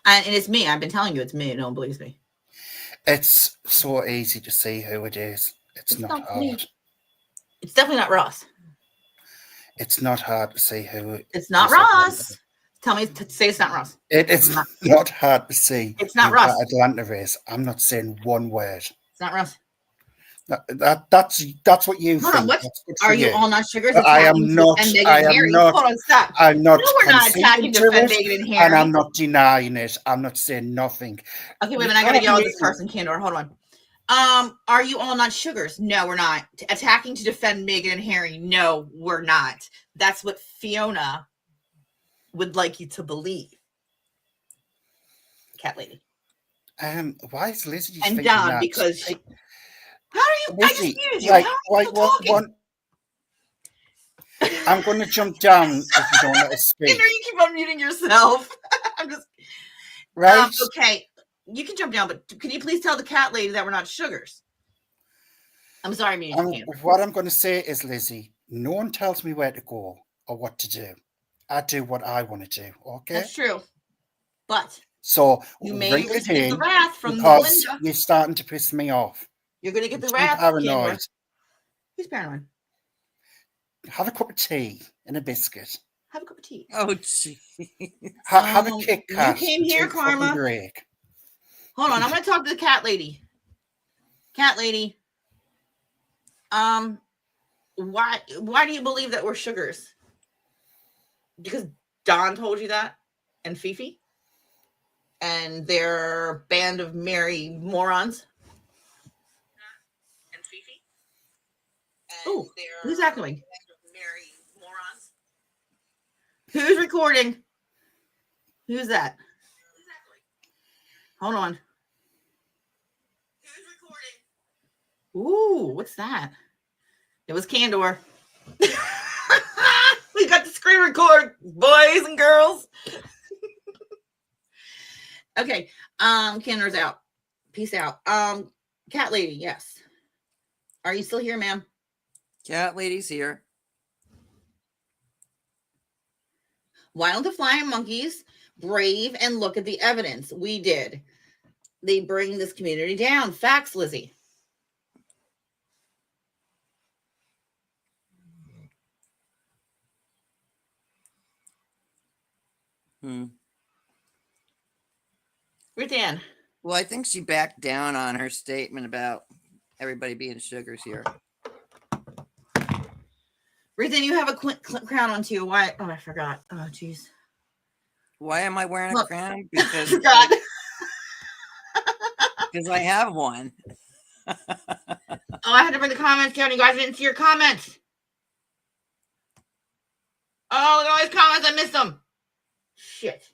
And it's me. I've been telling you it's me. No one believes me. It's so easy to see who it is. It's not hard. Me. It's definitely not Ross. It's not hard to see who. It's not Ross. Tell me to say it's not Ross. It's not hard to see. It's not Ross. Atlanta is. I'm not saying one word. It's not Ross. That's what you think. What are you all not sugars? I am not. I am not. Hold on, stop. I'm not. No, we're not attacking defend Megan and Harry. And I'm not denying it. I'm not saying nothing. Okay, wait a minute. I gotta yell at this person, Candor. Hold on. Are you all not sugars? No, we're not. Attacking to defend Megan and Harry? No, we're not. That's what Fiona would like you to believe. Cat lady. Why is Lizzie and Don that? Because she, how are you? Lizzie, I just muted you. Like, how are you talking? I'm going to jump down if you don't let us speak. You keep on muting yourself. I'm just right. Okay, you can jump down, but can you please tell the cat lady that we're not sugars? I'm sorry, what I'm going to say is, Lizzie, no one tells me where to go. or what to do. I do what I want to do. Okay. That's true. But So you may ring at least it get the in wrath from because Belinda. you're starting to piss me off. You're going to get the I'm too wrath. paranoid. Kendra. Who's paranoid? Have a cup of tea and a biscuit. Have a cup of tea. Oh, gee. Have a Kit You Kat. came here, Take a fucking Karma. break. Hold on, I'm going to talk to the cat lady. Cat lady. Why do you believe that we're sugars? Because Don told you that, and Fifi, and their band of merry morons. And Fifi. Oh, who's echoing? Merry morons. Who's recording? Who's that? Hold on. Who's recording? Ooh, what's that? It was Candor. We got the screen record, boys and girls. Okay. Candor's out. Peace out. Cat lady, yes. Are you still here, ma'am? Cat lady's here. Why don't the flying monkeys brave and look at the evidence? We did. They bring this community down. Facts, Lizzie. Ruth Ann. Well, I think she backed down on her statement about everybody being sugars here. Ruth Ann, you have a crown on too. Why? Oh, I forgot. Oh, jeez. Why am I wearing a crown? I Because forgot. because I have one. Oh, I had to bring the comments down. You guys didn't see your comments. Oh, look at all these comments. I missed them. Shit.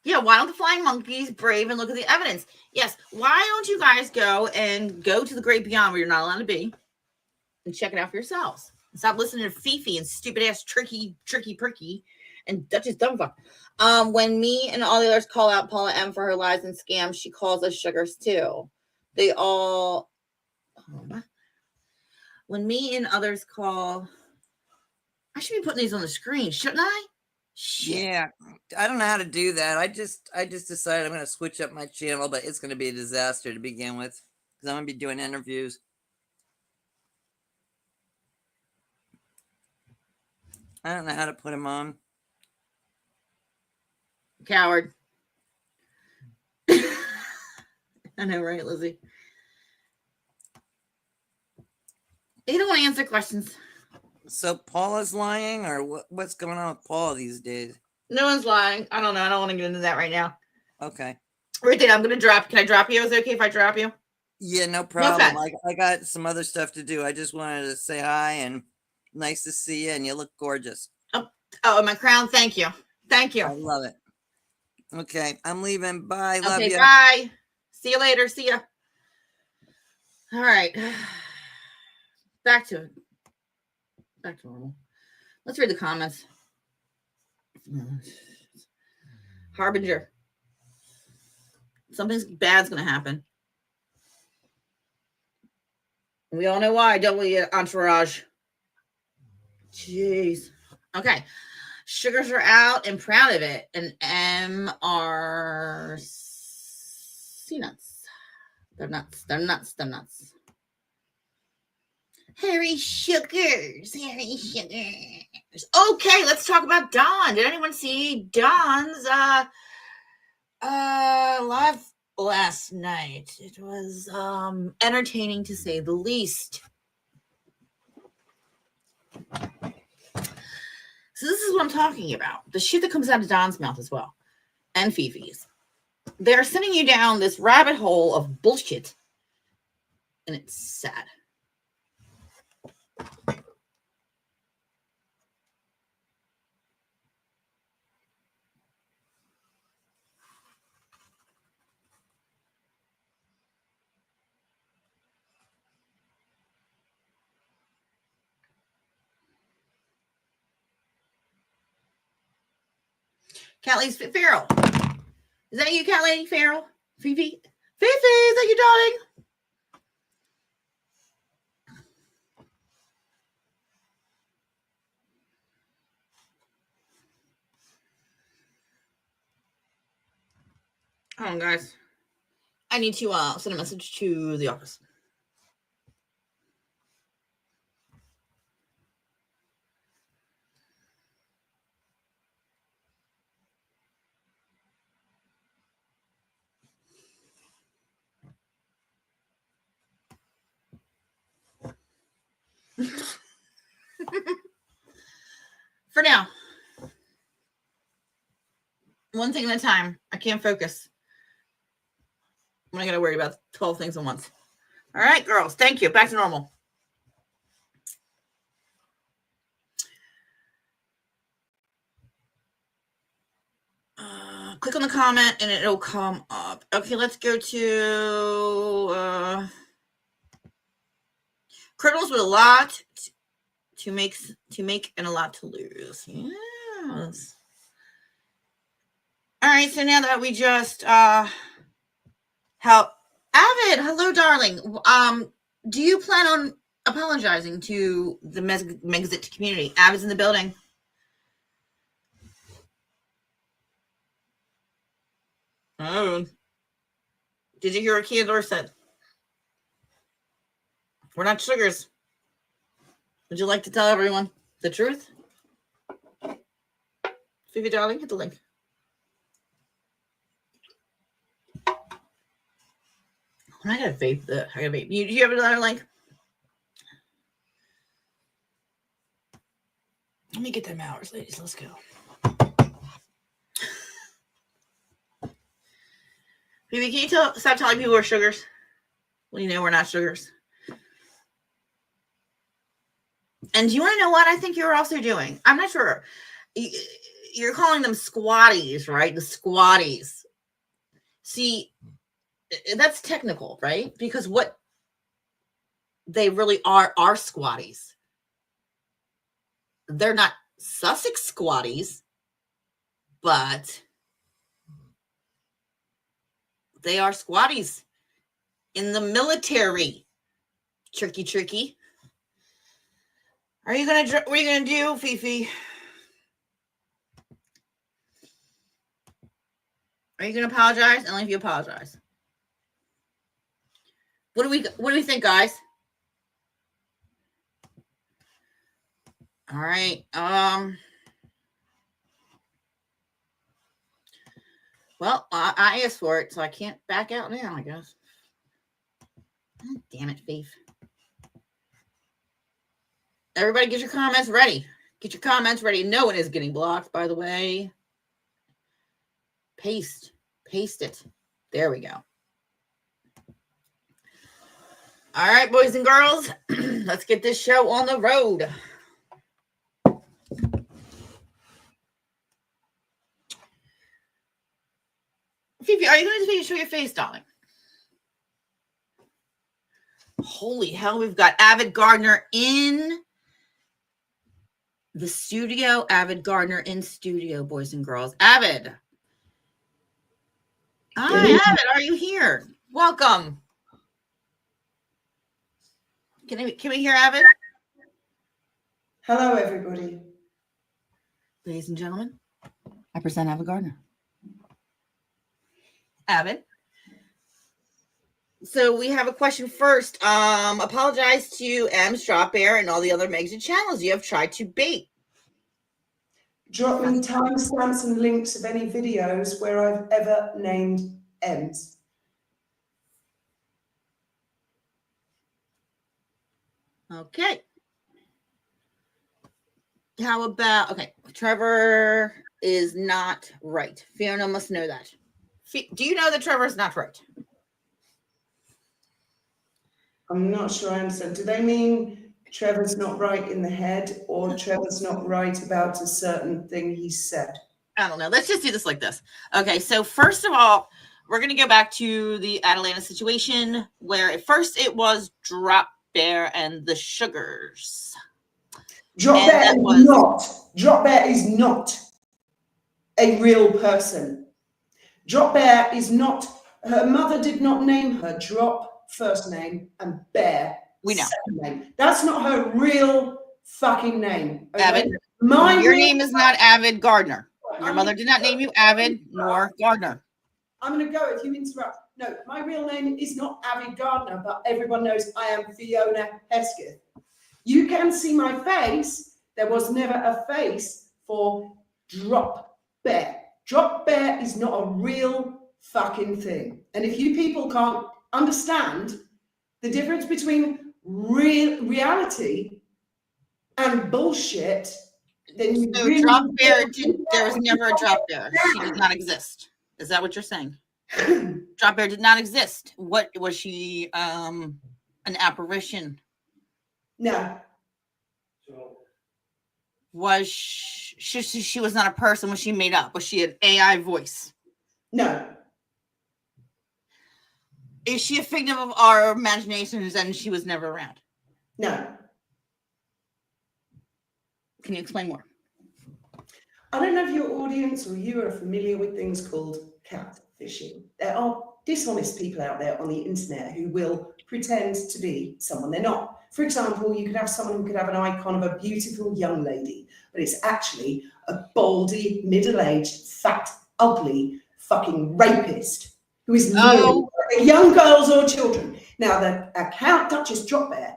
Yeah, why don't the flying monkeys brave and look at the evidence? Yes, why don't you guys go to the great beyond where you're not allowed to be and check it out for yourselves? Stop listening to Fifi and stupid ass tricky pricky and Duchess Dumbfuck. When me and all the others call out Paula M for her lies and scams, she calls us sugars too. They all when me and others call, I should be putting these on the screen, shouldn't I? Shit. Yeah, I don't know how to do that. I just decided I'm going to switch up my channel, but it's going to be a disaster to begin with because I'm going to be doing interviews. I don't know how to put them on. Coward. I know, right, Lizzie? You don't want to answer questions. So Paula's lying, or what's going on with Paula these days? No one's lying. I don't know. I don't want to get into that right now. Okay. Right there, I'm going to drop. Can I drop you? Is it okay if I drop you? Yeah, no problem. No, I got some other stuff to do. I just wanted to say hi and nice to see you, and you look gorgeous. Oh, my crown. Thank you. Thank you. I love it. Okay, I'm leaving. Bye. Love you. Bye. See you later. See ya. All right. Back to normal. Let's read the comments. Harbinger. Something bad's going to happen. We all know why, don't we, Entourage? Jeez. Okay. Sugars are out and proud of it. And MRC nuts. They're nuts. They're nuts. They're nuts. Harry Sugars. Harry Sugars. Okay, let's talk about Dawn. Did anyone see Dawn's live last night? It was entertaining to say the least. So this is what I'm talking about. The shit that comes out of Dawn's mouth as well. And Fifi's. They're sending you down this rabbit hole of bullshit. And it's sad. Cat Lady Farrell. Is that you, Cat Lady Farrell? Fifi? Fifi, is that you, darling? Hold on, guys. I need to send a message to the office. For now. One thing at a time. I can't focus. I'm not going to worry about 12 things at once. All right, girls. Thank you. Back to normal. Click on the comment and it'll come up. Okay, let's go to criminals with a lot to make and a lot to lose. Yes. All right, so now that we just help Avid, hello, darling. Do you plan on apologizing to the Megxit community? Avid's in the building. Oh, did you hear what Keandor said? We're not sugars. Would you like to tell everyone the truth? Phoebe, darling, hit the link. I gotta vape the. I gotta vape. Do you have another link? Let me get them hours, ladies. Let's go. Phoebe, can you stop telling people we're sugars? Well, you know we're not sugars. And do you want to know what I think you're also doing? I'm not sure. You're calling them squatties, right? The squatties. See, that's technical, right? Because what they really are squatties. They're not Sussex squatties, but they are squatties in the military. Tricky. What are you gonna do, Fifi? Are you gonna apologize? Only if you apologize. What do we think, guys? All right. Well, I asked for it, so I can't back out now, I guess. Oh, damn it, Faith. Everybody get your comments ready. Get your comments ready. No one is getting blocked, by the way. Paste it. There we go. All right, boys and girls, let's get this show on the road. Fifi, are you going to show your face, darling? Holy hell, we've got Avid Gardner in the studio. Avid Gardner in studio, boys and girls. Avid. Hi, Avid, are you here? Welcome. Can we hear Avid? Hello, everybody. Ladies and gentlemen, I present Avid Gardner. Avid. So we have a question first. Apologize to Duchess Dropbear and all the other Megxit channels you have tried to bait. Drop me timestamps and links of any videos where I've ever named M's. Okay. How about, okay, Trevor is not right. Fiona must know that. Do you know that Trevor is not right? I'm not sure I understand. Do they mean Trevor's not right in the head or Trevor's not right about a certain thing he said? I don't know. Let's just do this like this. Okay, so first of all, we're going to go back to the Atlanta situation where at first it was Dropbear and the Sugars. Dropbear is not a real person. Dropbear is not, her mother did not name her Drop first name and Bear second name. That's not her real fucking name. Okay? Avid, your name is not Avid Gardner. Your mother did not name you Avid nor Gardner. I'm going to go if you interrupt. No, my real name is not Abby Gardner, but everyone knows I am Fiona Hesketh. You can see my face. There was never a face for Dropbear. Dropbear is not a real fucking thing. And if you people can't understand the difference between reality and bullshit, then you So really there was never a Dropbear. She did not exist. Is that what you're saying? Dropbear did not exist. What was she? An apparition? No. Was she was not a person? Was she made up? Was she an AI voice? No. Is she a figment of our imaginations and she was never around? No. Can you explain more? I don't know if your audience or you are familiar with things called catfishing. There are dishonest people out there on the internet who will pretend to be someone they're not. For example, you could have someone who could have an icon of a beautiful young lady, but it's actually a baldy, middle-aged, fat, ugly fucking rapist who is luring young girls or children. Now, the account Duchess Dropbear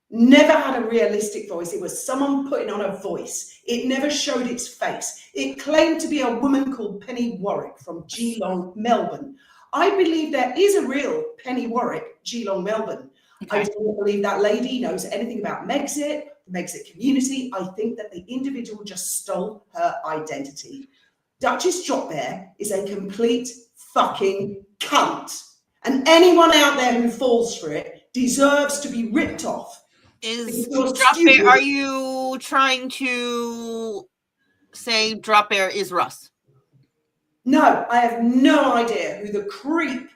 never had a realistic voice. It was someone putting on a voice. It never showed its face. It claimed to be a woman called Penny Warwick from Geelong, Melbourne. I believe there is a real Penny Warwick, Geelong, Melbourne. Okay. I don't believe that lady knows anything about Megxit, the Megxit community. I think that the individual just stole her identity. Duchess Dropbear is a complete fucking cunt. And anyone out there who falls for it deserves to be ripped off. Is Dropbear, are you trying to say Dropbear is Russ? No, I have no idea who the creep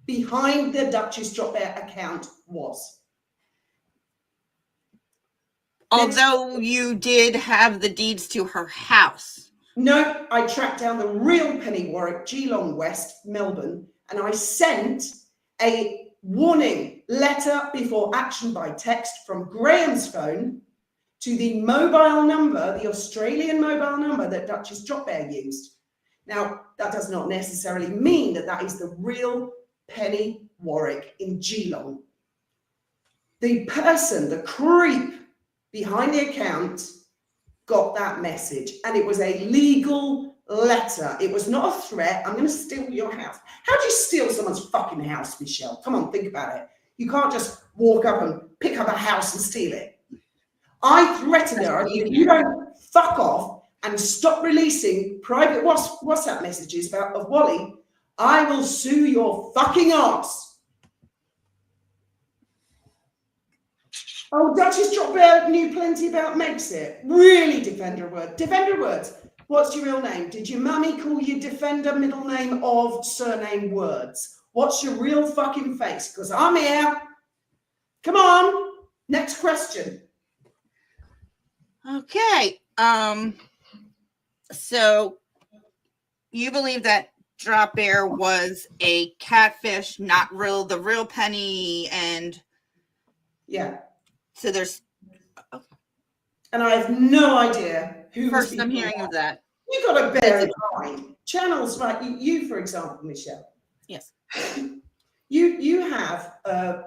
behind the Duchess Dropbear account was. Although you did have the deeds to her house. No, I tracked down the real Penny Warwick, Geelong West, Melbourne, and I sent a warning letter before action by text from Graham's phone to the mobile number, the Australian mobile number that Duchess Dropbear used. Now, that does not necessarily mean that that is the real Penny Warwick in Geelong. The person, the creep behind the account got that message, and it was a legal letter. It was not a threat. I'm going to steal your house. How do you steal someone's fucking house, Michelle? Come on, think about it. You can't just walk up and pick up a house and steal it. I threatened her. If you don't fuck off and stop releasing private WhatsApp messages of Wally, I will sue your fucking ass. Oh, Duchess Dropbear knew plenty about Megxit. Really, Defender Words. Defender Words, what's your real name? Did your mummy call you Defender, middle name of surname Words? What's your real fucking face? Because I'm here. Come on. Next question. Okay. So you believe that Dropbear was a catfish, not the real Penny, and yeah. So there's, and I have no idea who. First, I'm hearing of that. You got to bear in mind channels like you, for example, Michelle. Yes. You have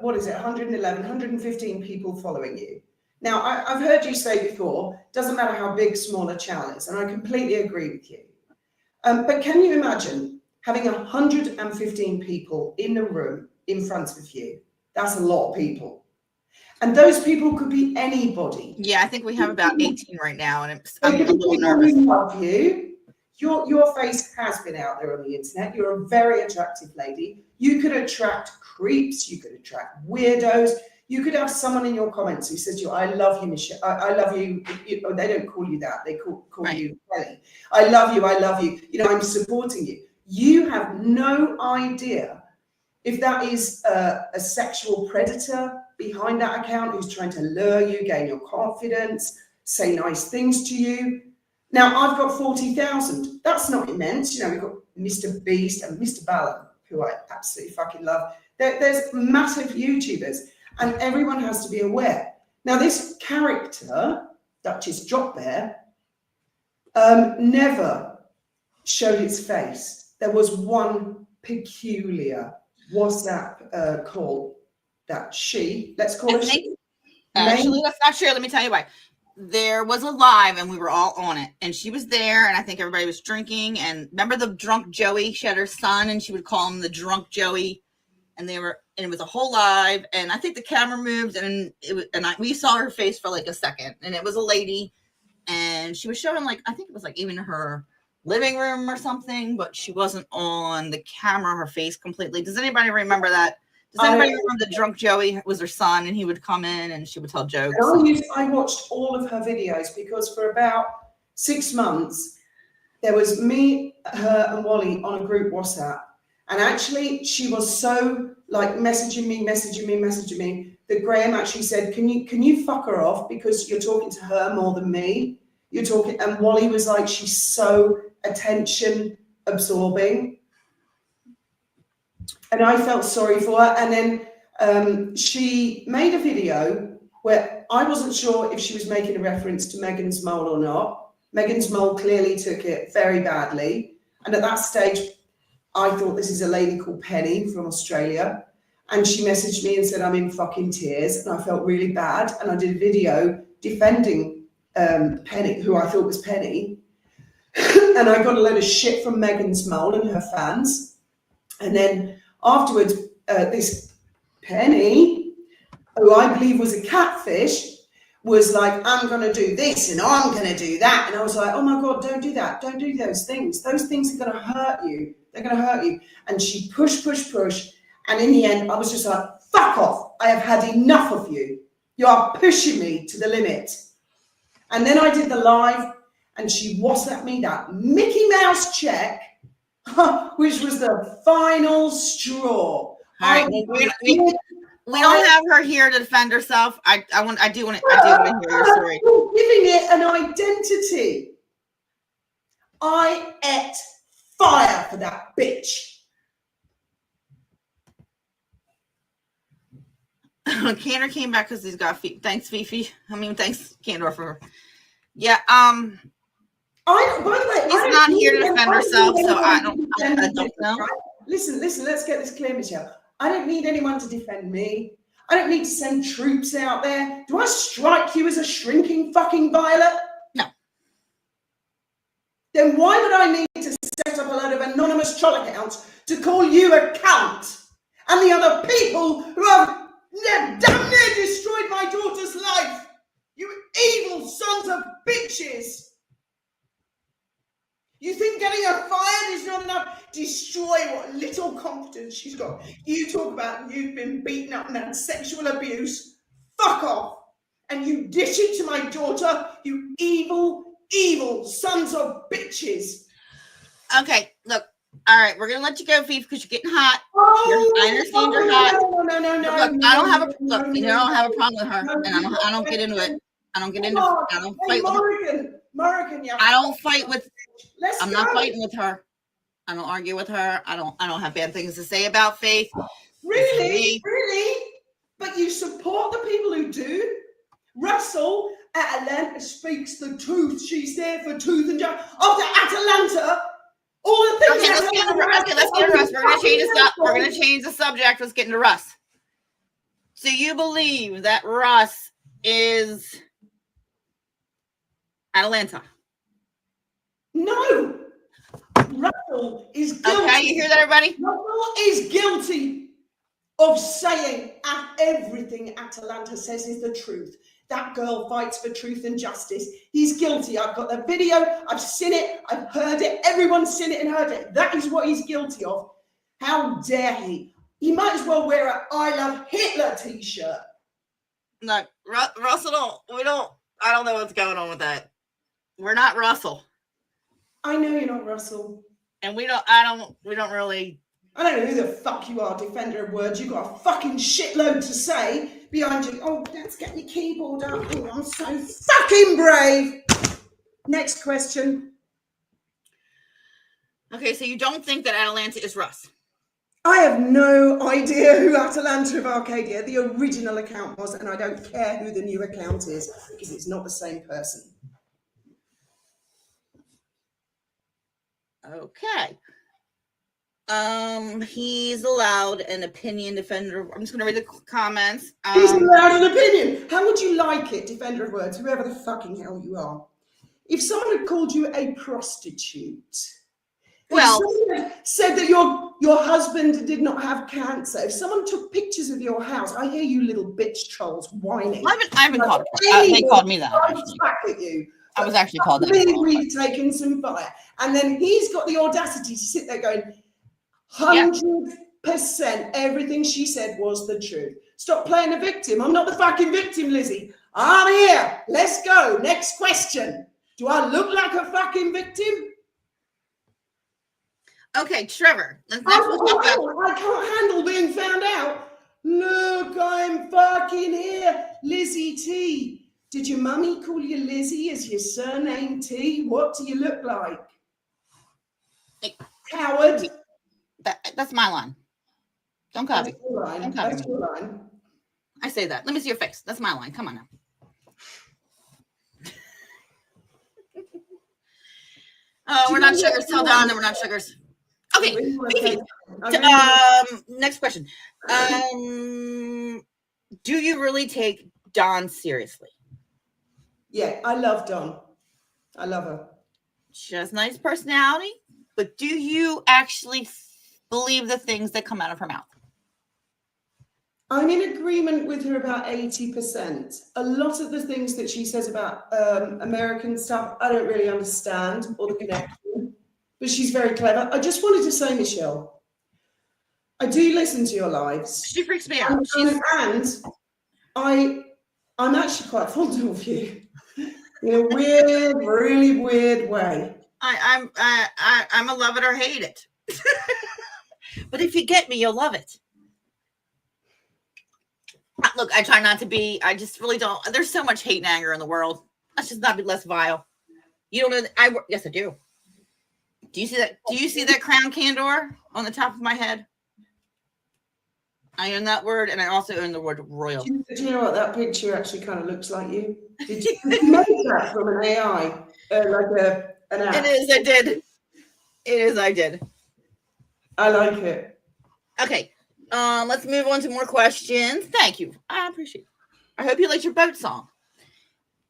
what is it? 111, 115 people following you. Now, I've heard you say before, doesn't matter how big, small a channel is, and I completely agree with you. But can you imagine having 115 people in a room in front of you? That's a lot of people. And those people could be anybody. Yeah, I think we have about 18 right now, and I'm a little nervous. Love you. Your face has been out there on the internet. You're a very attractive lady. You could attract creeps. You could attract weirdos. You could have someone in your comments who says, "I love you, Michelle. I love you." They don't call you that. They call you Kelly. I love you. I love you. I'm supporting you. You have no idea if that is a sexual predator behind that account who's trying to lure you, gain your confidence, say nice things to you. Now, I've got 40,000. That's not immense. We've got Mr. Beast and Mr. Ballon, who I absolutely fucking love. There's massive YouTubers, and everyone has to be aware. Now, this character, Duchess Dropbear, never showed its face. There was one peculiar WhatsApp call that let's call her she. Actually, that's not true. Let me tell you why. There was a live and we were all on it, and she was there, and I think everybody was drinking. And remember the drunk Joey? She had her son, and she would call him the drunk Joey. And it was a whole live, and I think the camera moved, and we saw her face for like a second, and it was a lady, and she was showing like, I think it was like even her living room or something, but she wasn't on the camera, her face completely. Does anybody remember that? Does anybody remember the drunk Joey was her son, and he would come in and she would tell jokes? I watched all of her videos because for about 6 months, there was me, her, and Wally on a group WhatsApp. And actually, she was so like messaging me, that Graham actually said, can you fuck her off because you're talking to her more than me? You're talking, and Wally was like, she's so attention absorbing. And I felt sorry for her. And then she made a video where I wasn't sure if she was making a reference to Megan's mole or not. Megan's mole clearly took it very badly. And at that stage, I thought this is a lady called Penny from Australia. And she messaged me and said, I'm in fucking tears. And I felt really bad. And I did a video defending Penny, who I thought was Penny. And I got a load of shit from Megan's mole and her fans. And then afterwards, this Penny, who I believe was a catfish, was like, I'm going to do this and I'm going to do that. And I was like, oh my God, don't do that. Don't do those things. Those things are going to hurt you. They're going to hurt you. And she pushed. And in the end, I was just like, fuck off. I have had enough of you. You are pushing me to the limit. And then I did the live and she WhatsApped me that Mickey Mouse check, which was the final straw. All right. We don't have her here to defend herself. I do want to hear your story. You're giving it an identity. I ate fire for that bitch. Cantor came back because he's got feet. Thanks, Fifi. Thanks, Cantor, for her. Yeah. By the way, he's not here to defend herself, so I don't know. Right? Listen, let's get this clear, Michelle. I don't need anyone to defend me. I don't need to send troops out there. Do I strike you as a shrinking fucking violet? No. Then why would I need to set up a load of anonymous troll accounts to call you a cunt and the other people who have damn near destroyed my daughter's life? You evil sons of bitches. You think getting her fired is not enough? Destroy what little confidence she's got. You talk about you've been beaten up and had sexual abuse. Fuck off. And you dish it to my daughter, you evil sons of bitches. Okay, look. All right, we're gonna let you go, Fifi, because you're getting hot. I understand you're hot. No. Look, I don't have a problem with her, and I don't get into it. I don't fight with Morrigan, yeah. I don't fight with. I'm not fighting with her. I don't argue with her. I don't have bad things to say about Faith. Really? But you support the people who do. Russell at Atlanta speaks the truth. She's there for truth and justice. After Atlanta, all the things. Okay, let's get into Russ. We're gonna change the subject. Let's get into Russ. So you believe that Russ is Atlanta? No. Russell is guilty. Okay, you hear that, everybody? Russell is guilty of saying everything Atlanta says is the truth. That girl fights for truth and justice. He's guilty. I've got the video. I've seen it. I've heard it. Everyone's seen it and heard it. That is what he's guilty of. How dare he? He might as well wear an I Love Hitler t-shirt. No, Russell, I don't know what's going on with that. We're not Russell. I know you're not Russell. And we don't really. I don't know who the fuck you are, defender of words. You've got a fucking shitload to say behind you. Oh, let's get your keyboard up. Oh, I'm so fucking brave. Next question. Okay, so you don't think that Atlanta is Russ? I have no idea who Atalanta of Arcadia, the original account was, and I don't care who the new account is, because it's not the same person. Okay. He's allowed an opinion, defender. I'm just going to read the comments. He's allowed an opinion. How would you like it, defender of words, whoever the fucking hell you are? If someone had called you a prostitute, Well, if someone had said that your husband did not have cancer, if someone took pictures of your house, I hear you little bitch trolls whining. I've been called. They called me that. Actually. Back at you. I was actually called that. We've taken some fire, and then he's got the audacity to sit there going, 100%. Everything she said was the truth. Stop playing the victim. I'm not the fucking victim, Lizzie. I'm here. Let's go. Next question. Do I look like a fucking victim? Okay, Trevor. I can't handle being found out. Look, I'm fucking here. Lizzie T. Did your mummy call you Lizzie? Is your surname T? What do you look like? Coward. That's my line. Don't copy. That's your line. That's your line. I say that. Let me see your face. That's my line. Come on now. We're not sugars. Tell Don that we're not sugars. Okay. Next question. Do you really take Dawn seriously? Yeah, I love Dawn. I love her. She has a nice personality, but do you actually believe the things that come out of her mouth? I'm in agreement with her about 80%. A lot of the things that she says about American stuff, I don't really understand or the connection, but she's very clever. I just wanted to say, Michelle, I do listen to your lives. She freaks me out. And I'm actually quite fond of you in a weird, really weird way. I'm a love it or hate it. But if you get me, you'll love it. Look, I try not to be. I just really don't. There's so much hate and anger in the world. Let's just not be less vile. You don't know. Yes, I do. Do you see that? Do you see that crown candor on the top of my head? I own that word, and I also own the word royal. Do you know what that picture actually kind of looks like? You did you make that from an AI, like an app? It is. I did. It is. I did. I like it. Okay. Let's move on to more questions. Thank you. I appreciate it. I hope you liked your boat song.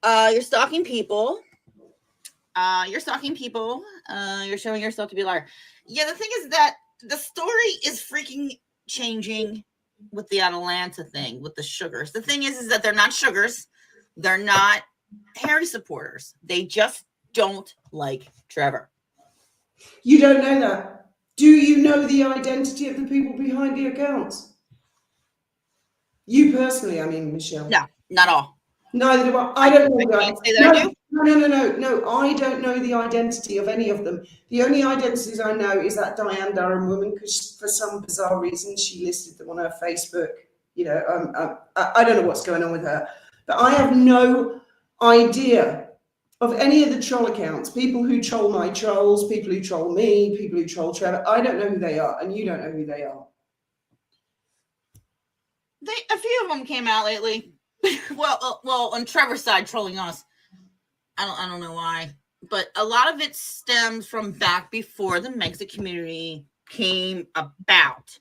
You're stalking people. You're stalking people. You're showing yourself to be a liar. Yeah, the thing is that the story is freaking changing with the Atlanta thing, with the sugars. The thing is that they're not sugars. They're not Harry supporters. They just don't like Trevor. You don't know that. Do you know the identity of the people behind the accounts? You personally, I mean, Michelle. No, not all. Neither do I. I don't know. I can't say that I do. No. I don't know the identity of any of them. The only identities I know is that Diane Durham woman, because for some bizarre reason she listed them on her Facebook. You know, I don't know what's going on with her, but I have no idea of any of the troll accounts, people who troll my trolls, people who troll me, people who troll Trevor. I don't know who they are, and you don't know who they are. A few of them came out lately. well, on Trevor's side, trolling us. I don't know why, but a lot of it stems from back before the Megxit community came about,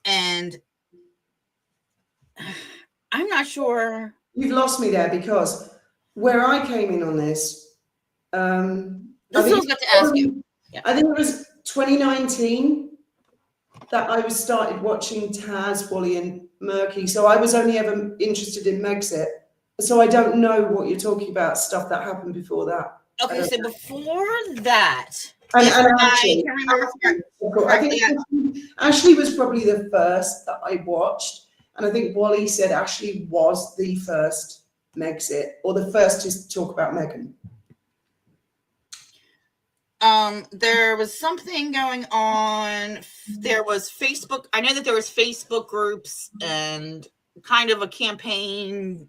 and I'm not sure. You've lost me there, because where I came in on this, This is what I was about to ask you. Yeah. I think it was 2019 that I started watching Taz, Wally, and Murky. So I was only ever interested in Megxit. So I don't know what you're talking about, stuff that happened before that. Okay, so before that, and I can remember correctly. I think Ashley was probably the first that I watched. And I think Wally said Ashley was the first Megxit, or the first to talk about Meghan. There was something going on. There was Facebook. I know that there was Facebook groups and kind of a campaign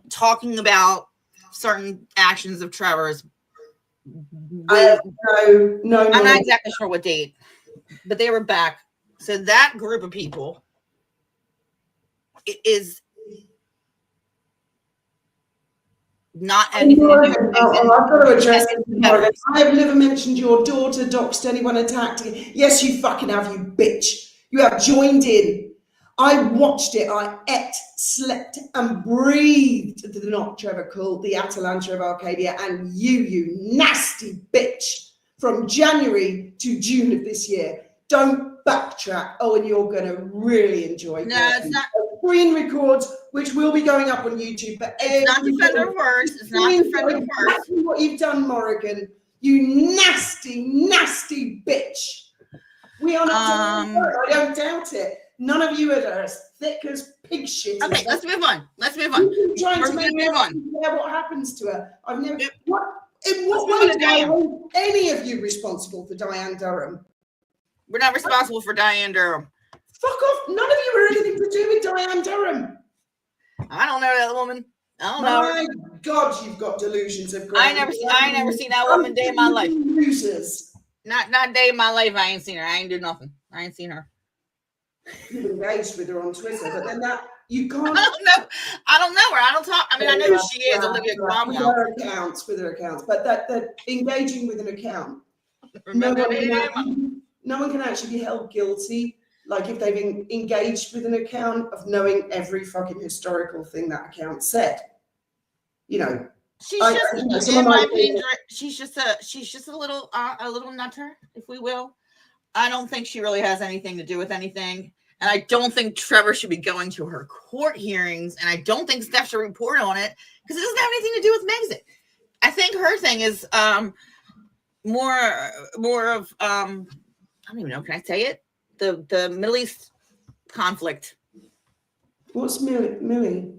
talking about certain actions of Trevor's. No. I'm not exactly sure what date, but they were back. So that group of people is not anything to do with I've got to address this, Megan. Morgan. I have never mentioned your daughter, doxed anyone, attacked you. Yes, you fucking have, you bitch. You have joined in. I watched it. I ate, slept, and breathed the Not Trevor cult, the Atalanta of Arcadia, and you nasty bitch, from January to June of this year. Don't backtrack. Oh, and you're going to really enjoy No, it's not. screen records, which will be going up on YouTube. But It's not defender worse. It's not defender worse. exactly what you've done, Morrigan. You nasty bitch. We are not. I don't doubt it. None of you are as thick as pig shit. Okay, let's move on. Let's move on. You've been trying We're to make gonna move on. what happens to her. I've never. Yep. What? In what Let's way move on to do I Diane. hold any of you responsible for Diane Durham? We're not responsible for Diane Durham. Fuck off! None of you are anything to do with Diane Durham. I don't know that woman. I don't know. My God, you've got delusions of I ain't never seen that woman day in my life. Losers. Not day in my life. I ain't seen her. I ain't do nothing. I ain't seen her. You've engaged with her on Twitter, but then that you can't. I don't know. I don't know her. I don't talk. I mean, I know who she is, Olivia Cromwell. With her accounts, but that engaging with an account. Remember No one can actually be held guilty. Like if they've engaged with an account of knowing every fucking historical thing that account said. You know, she's just a little nutter, if we will. I don't think she really has anything to do with anything. And I don't think Trevor should be going to her court hearings. And I don't think Steph should report on it because it doesn't have anything to do with Megxit. I think her thing is more of I don't even know, can I say it? The Middle East conflict. What's Millie? Millie?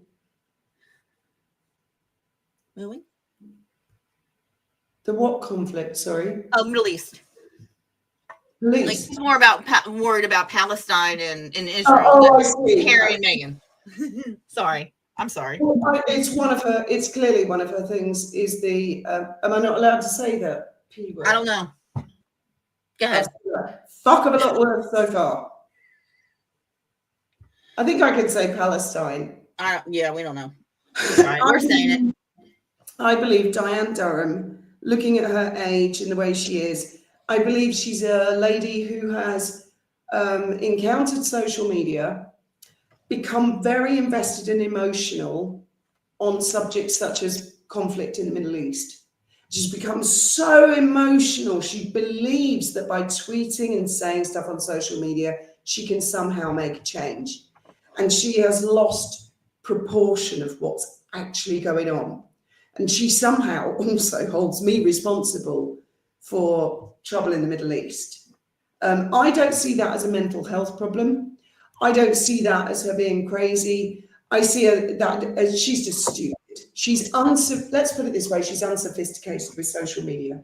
The what conflict? Sorry. Oh, Middle East. Like it's more about worried about Palestine and Israel. I see. Harry and Meghan. Sorry, I'm sorry. Well, it's one of her. It's clearly one of her things. Is the? Am I not allowed to say that P word? I don't know. Go ahead. Fuck of a lot worse so far. I think I could say Palestine. Yeah, we don't know. Right, we're saying it. I believe Diane Durham, looking at her age and the way she is, I believe she's a lady who has encountered social media, become very invested and emotional on subjects such as conflict in the Middle East. She's become so emotional. She believes that by tweeting and saying stuff on social media, she can somehow make a change. And she has lost proportion of what's actually going on. And she somehow also holds me responsible for trouble in the Middle East. I don't see that as a mental health problem. I don't see that as her being crazy. I see that as she's just stupid. Let's put it this way, she's unsophisticated with social media.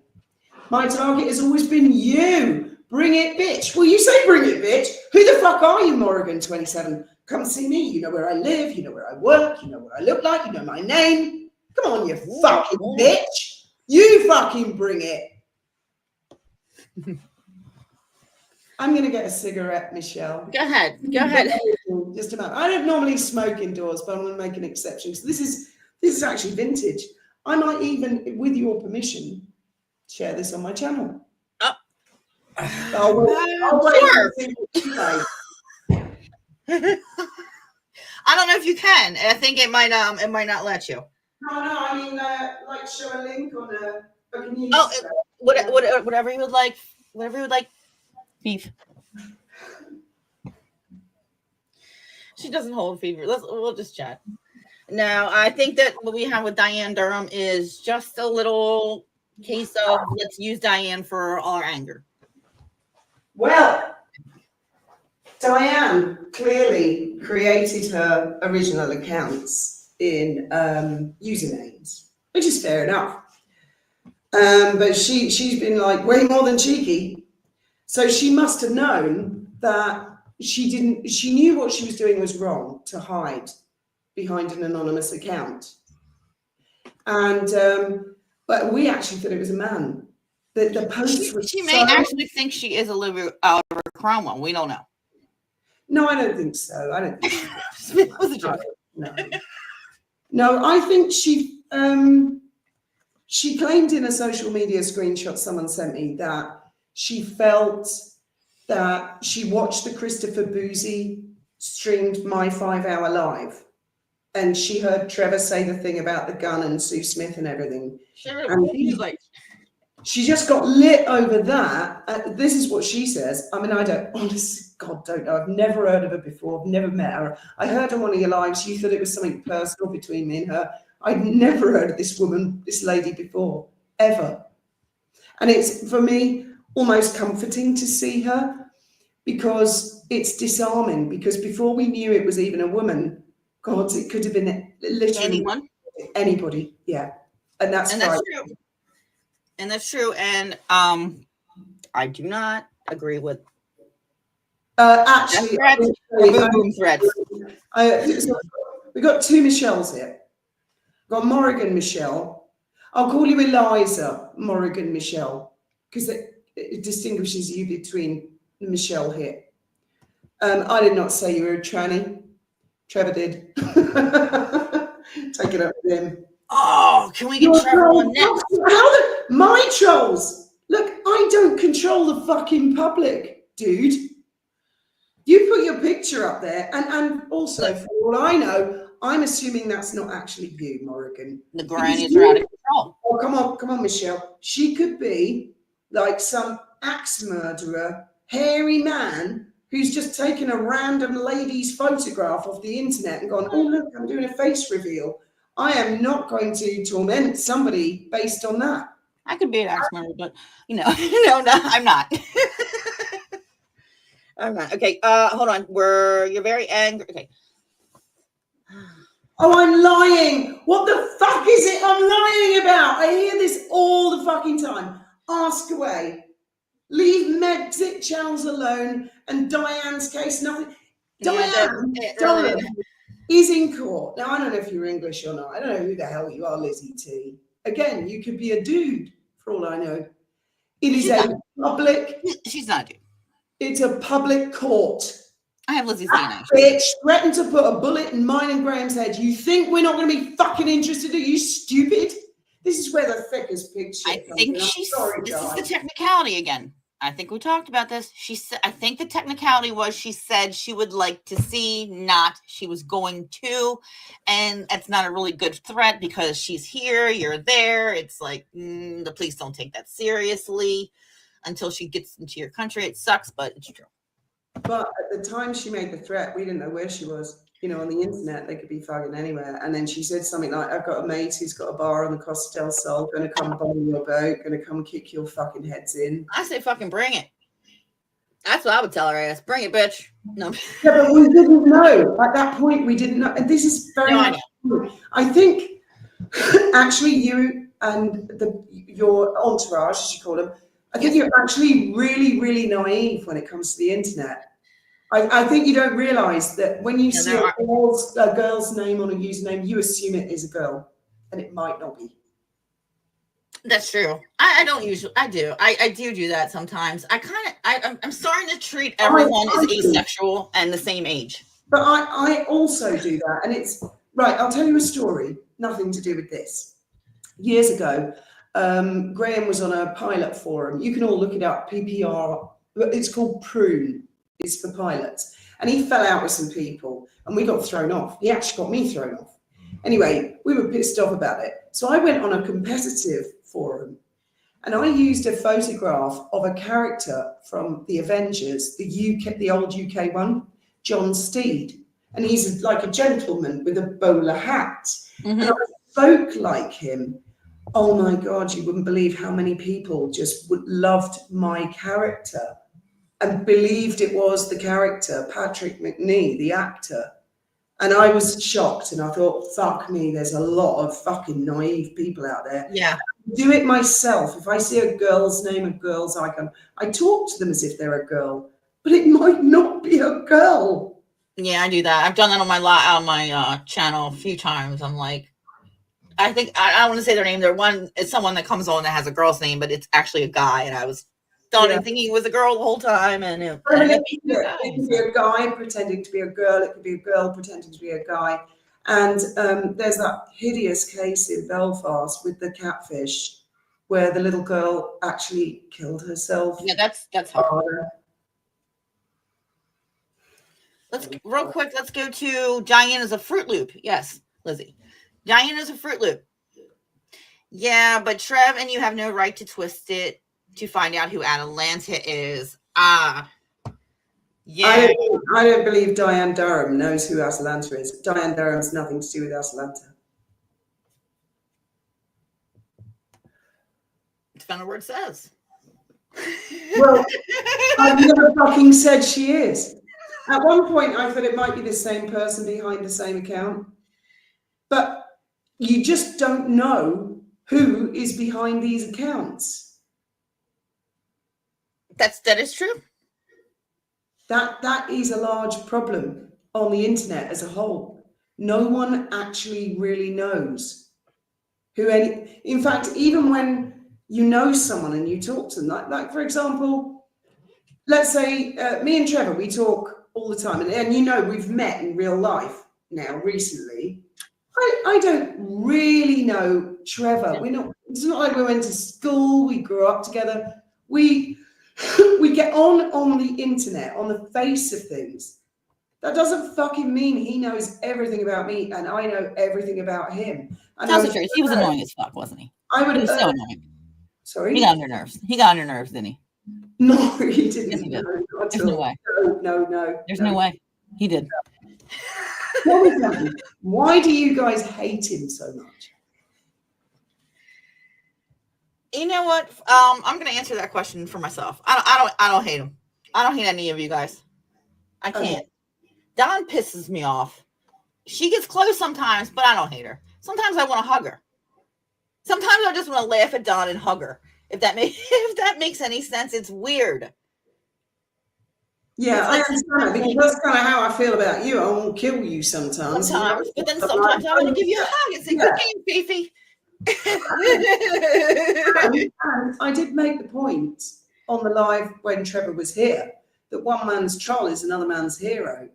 My target has always been you. Bring it, bitch. Well, you say bring it, bitch. Who the fuck are you, Morrigan 27? Come see me. You know where I live. You know where I work. You know what I look like. You know my name. Come on, you fucking bitch. You fucking bring it. I'm going to get a cigarette, Michelle. Go ahead. Go ahead. Just a moment. I don't normally smoke indoors, but I'm going to make an exception. So this is actually vintage. I might even, with your permission, share this on my channel. I'll wait. Sure. I don't know if you can. I think it might not let you. No, I mean, like show a link on a community. Oh, whatever you would like. Whatever you would like. Beef. She doesn't hold fever. We'll just chat. Now, I think that what we have with Diane Durham is just a little case of let's use Diane for our anger. Well, Diane clearly created her original accounts in usernames, which is fair enough. But she's been like way more than cheeky. So she must have known that she knew what she was doing was wrong to hide behind an anonymous account. And but we actually thought it was a man. The posts were she may actually think she is Olivia Cromwell. We don't know. No, I don't think so. I don't think so. It was a joke. No, I think she she claimed in a social media screenshot someone sent me that she felt that she watched the Christopher Boozy streamed My 5 Hour Live, and she heard Trevor say the thing about the gun and Sue Smith and everything. And she just got lit over that. This is what she says. I mean, I don't, honestly, God, don't know. I've never heard of her before. I've never met her. I heard on one of your lives, you thought it was something personal between me and her. I'd never heard of this woman, this lady before, ever. And it's, for me, almost comforting to see her, because it's disarming. Because before we knew it was even a woman, God, it could have been literally anybody. Yeah. And that's true. And that's true. And I do not agree with actually threads. We got two Michelles here. We've got Morrigan Michelle. I'll call you Eliza Morrigan Michelle, because it distinguishes you between Michelle here. I did not say you were a tranny. Trevor did. Take it up with him. Oh, can we get Trevor on next? My trolls. Look, I don't control the fucking public, dude. You put your picture up there, and also, for all I know, I'm assuming that's not actually you, Morrigan. The grannies are out of control. Oh, come on, Michelle. She could be like some axe murderer, hairy man who's just taken a random lady's photograph off the internet and gone, oh, look, I'm doing a face reveal. I am not going to torment somebody based on that. I could be an axe murderer, but, no, I'm not. I'm not. Okay, hold on. You're very angry. Okay. Oh, I'm lying. What the fuck is it I'm lying about? I hear this all the fucking time. Ask away. Leave Megxit Charles alone, and Diane's case, nothing. Diane is in court. Now, I don't know if you're English or not. I don't know who the hell you are, Lizzie T. Again, you could be a dude, for all I know. It is a public... She's not a dude. It's a public court. I have Lizzie's that DNA. Bitch threatened to put a bullet in mine and Graham's head. You think we're not going to be fucking interested? Are you stupid? This is where the thickest pig shit comes in. This is the technicality again. I think we talked about this. She said, I think the technicality was she said she would like to see, not she was going to. And that's not a really good threat because she's here, you're there. It's like, the police don't take that seriously until she gets into your country. It sucks, but it's true. But at the time she made the threat, we didn't know where she was. On the internet, they could be fucking anywhere. And then she said something like, I've got a mate who's got a bar on the Costa del Sol, going to come bomb your boat, going to come kick your fucking heads in. I say fucking bring it. That's what I would tell her ass. Bring it, bitch. No. Yeah, but we didn't know. At that point, we didn't know. And this is very I think, actually, you and your entourage, as you call them, I think you're actually really, really naive when it comes to the internet. I think you don't realize that when you see a girl's name on a username, you assume it is a girl, and it might not be. That's true. I don't usually. I do. I do that sometimes. I'm starting to treat everyone as asexual and the same age. But I also do that, and it's right. I'll tell you a story. Nothing to do with this. Years ago, Graham was on a pilot forum. You can all look it up. PPR. It's called Prune. It's for pilots. And he fell out with some people and we got thrown off. He actually got me thrown off. Anyway, we were pissed off about it. So I went on a competitive forum and I used a photograph of a character from the Avengers, the old UK one, John Steed. And he's like a gentleman with a bowler hat. Mm-hmm. And I spoke like him. Oh my God, you wouldn't believe how many people just loved my character and believed it was the character, Patrick McNee, the actor. And I was shocked and I thought, fuck me, there's a lot of fucking naive people out there. Yeah. I do it myself. If I see a girl's name, a girl's icon, I talk to them as if they're a girl, but it might not be a girl. Yeah, I do that. I've done that on my channel a few times. I'm like, I think, I don't want to say their name. It's someone that comes on that has a girl's name, but it's actually a guy. And I was thinking he was a girl the whole time, and it could be a guy pretending to be a girl. It could be a girl pretending to be a guy, And there's that hideous case in Belfast with the catfish where the little girl actually killed herself. Yeah, that's hard. Let's real quick. Let's go to Diana's a Fruit Loop. Yes, Lizzie. Diana's a Fruit Loop. Yeah, but Trev and you have no right to twist it to find out who Atalanta is. Yeah. I don't believe Diane Durham knows who Atalanta is. Diane Durham has nothing to do with Atalanta. Depends on what it says. Well, I've never fucking said she is. At one point, I thought it might be the same person behind the same account. But you just don't know who is behind these accounts. That is true. That is a large problem on the internet as a whole. No one actually really knows who any. In fact, even when you know someone and you talk to them, like for example, let's say me and Trevor, we talk all the time, and you know we've met in real life now recently. I don't really know Trevor. It's not like we went to school, we grew up together. We get on the internet, on the face of things. That doesn't fucking mean he knows everything about me and I know everything about him. That's true. He was annoying as fuck, wasn't he? He was so annoying. Sorry? He got on your nerves. He got on your nerves, didn't he? No, he didn't. Yes, he did. No, There's no way. No. There's no way. He did. What was that? Why do you guys hate him so much? You know what? I'm going to answer that question for myself. I don't hate him. I don't hate any of you guys. I can't. Dawn pisses me off. She gets close sometimes, but I don't hate her. Sometimes I want to hug her. Sometimes I just want to laugh at Dawn and hug her. If that makes any sense, it's weird. Yeah, I understand, because that's kind of how I feel about you. I won't kill you sometimes. But then sometimes I want to give you a hug and say, "Good game, Fifi." And I did make the point on the live when Trevor was here that one man's troll is another man's hero.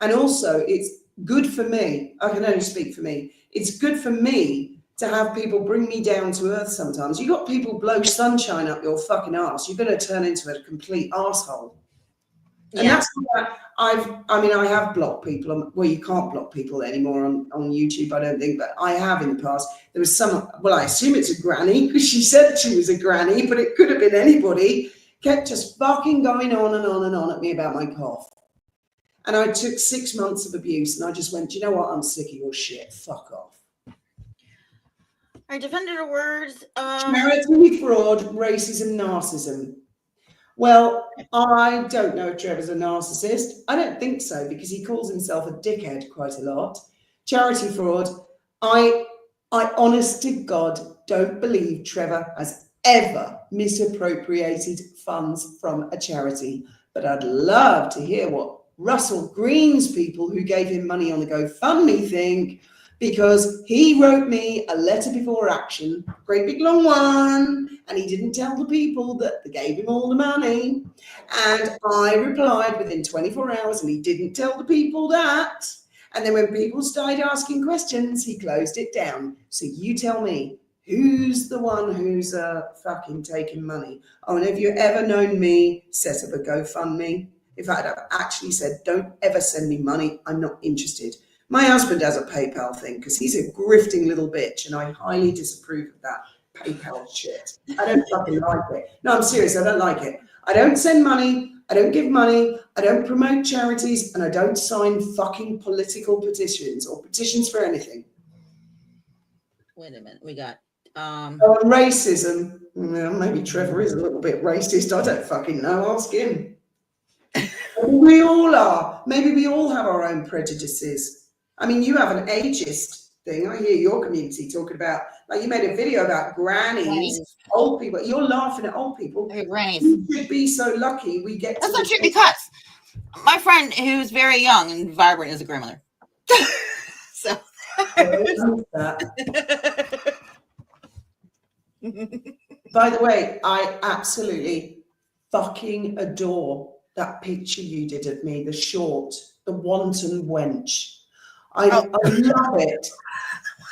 And also, it's good for me. I can only speak for me. It's good for me to have people bring me down to earth sometimes. You got people blow sunshine up your fucking ass. You're going to turn into a complete asshole. And that's why I have blocked people. Well, you can't block people anymore on YouTube, I don't think, but I have in the past. There was I assume it's a granny because she said she was a granny, but it could have been anybody. Kept just fucking going on and on and on at me about my cough. And I took 6 months of abuse and I just went, do you know what? I'm sick of your shit. Fuck off. All right, defender words. Charity, fraud, racism, narcissism. Well, I don't know if Trevor's a narcissist. I don't think so because he calls himself a dickhead quite a lot. Charity fraud. I honest to God don't believe Trevor has ever misappropriated funds from a charity. But I'd love to hear what Russell Green's people who gave him money on the GoFundMe think, because he wrote me a letter before action, great big long one, and he didn't tell the people that they gave him all the money. And I replied within 24 hours, and he didn't tell the people that. And then when people started asking questions, he closed it down. So you tell me, who's the one who's fucking taking money? Oh, and have you ever known me set up a GoFundMe? In fact, I've actually said, don't ever send me money. I'm not interested. My husband has a PayPal thing because he's a grifting little bitch, and I highly disapprove of that PayPal shit. I don't fucking like it. No, I'm serious. I don't like it. I don't send money. I don't give money. I don't promote charities, and I don't sign fucking political petitions or petitions for anything. Wait a minute. We got racism. Well, maybe Trevor is a little bit racist. I don't fucking know. Ask him. We all are. Maybe we all have our own prejudices. I mean, you have an ageist thing. I hear your community talking about, like you made a video about grannies, old people. You're laughing at old people. Hey, grannies. You should be so lucky we get That's not true because my friend who's very young and vibrant is a grandmother. So. By the way, I absolutely fucking adore that picture you did of me, the short, the wanton wench. I love it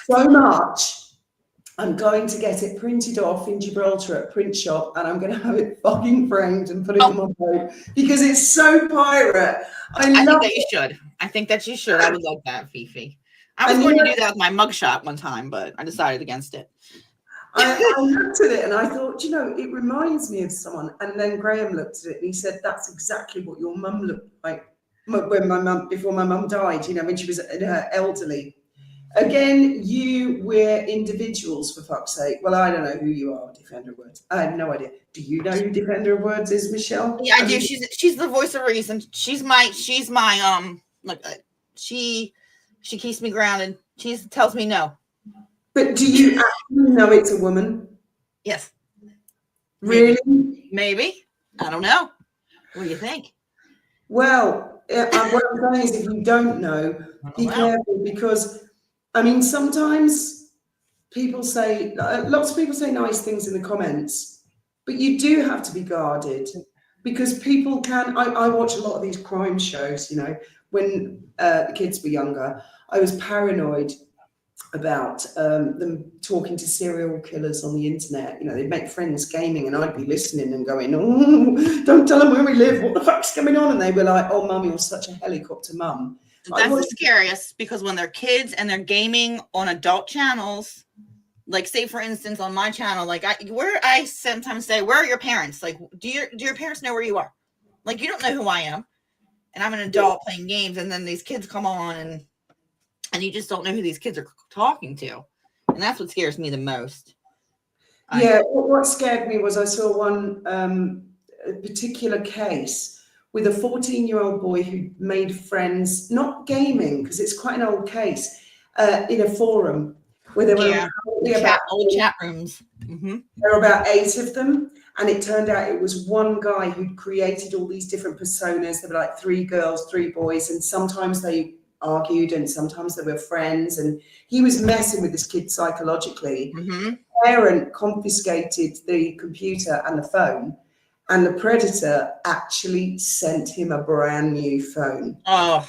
so much. I'm going to get it printed off in Gibraltar at print shop, and I'm going to have it fucking framed and put it on my boat because it's so pirate. I think love that it. you should. I think that you should. I would love that, Fifi. I was going to do that with my mugshot one time, but I decided against it. I looked at it and I thought, it reminds me of someone. And then Graham looked at it and he said, that's exactly what your mum looked like before my mum died, when she was in her elderly. Again, we're individuals, for fuck's sake. Well, I don't know who you are, Defender of Words. I have no idea. Do you know who Defender of Words is, Michelle? Yeah, I do. She's the voice of reason. She's my she keeps me grounded. She tells me no. But do you actually know it's a woman? Yes. Really? Maybe. I don't know. What do you think? Well, what I'm saying is, if you don't know, be careful, because sometimes people say, lots of people say nice things in the comments, but you do have to be guarded, because people can. I watch a lot of these crime shows. When the kids were younger, I was paranoid about them talking to serial killers on the internet. They'd make friends gaming, and I'd be listening and going, "Oh, don't tell them where we live. What the fuck's going on?" And they were like, "Oh, mum, you're such a helicopter mum." That's the scariest, because when they're kids and they're gaming on adult channels, like say for instance on my channel, like I sometimes say, "Where are your parents? Like, do your parents know where you are? Like, you don't know who I am, and I'm an adult playing games, and then these kids come on and you just don't know who these kids are talking to." And that's what scares me the most. Yeah, what scared me was I saw one particular case with a 14-year-old boy who made friends, not gaming, because it's quite an old case, in a forum where there were old chat rooms. Mm-hmm. There were about 8 of them, and it turned out it was one guy who'd created all these different personas. There were like 3 girls, 3 boys, and sometimes they argued and sometimes they were friends, and he was messing with this kid psychologically. Mm-hmm. The parent confiscated the computer and the phone, and the predator actually sent him a brand new phone. Oh.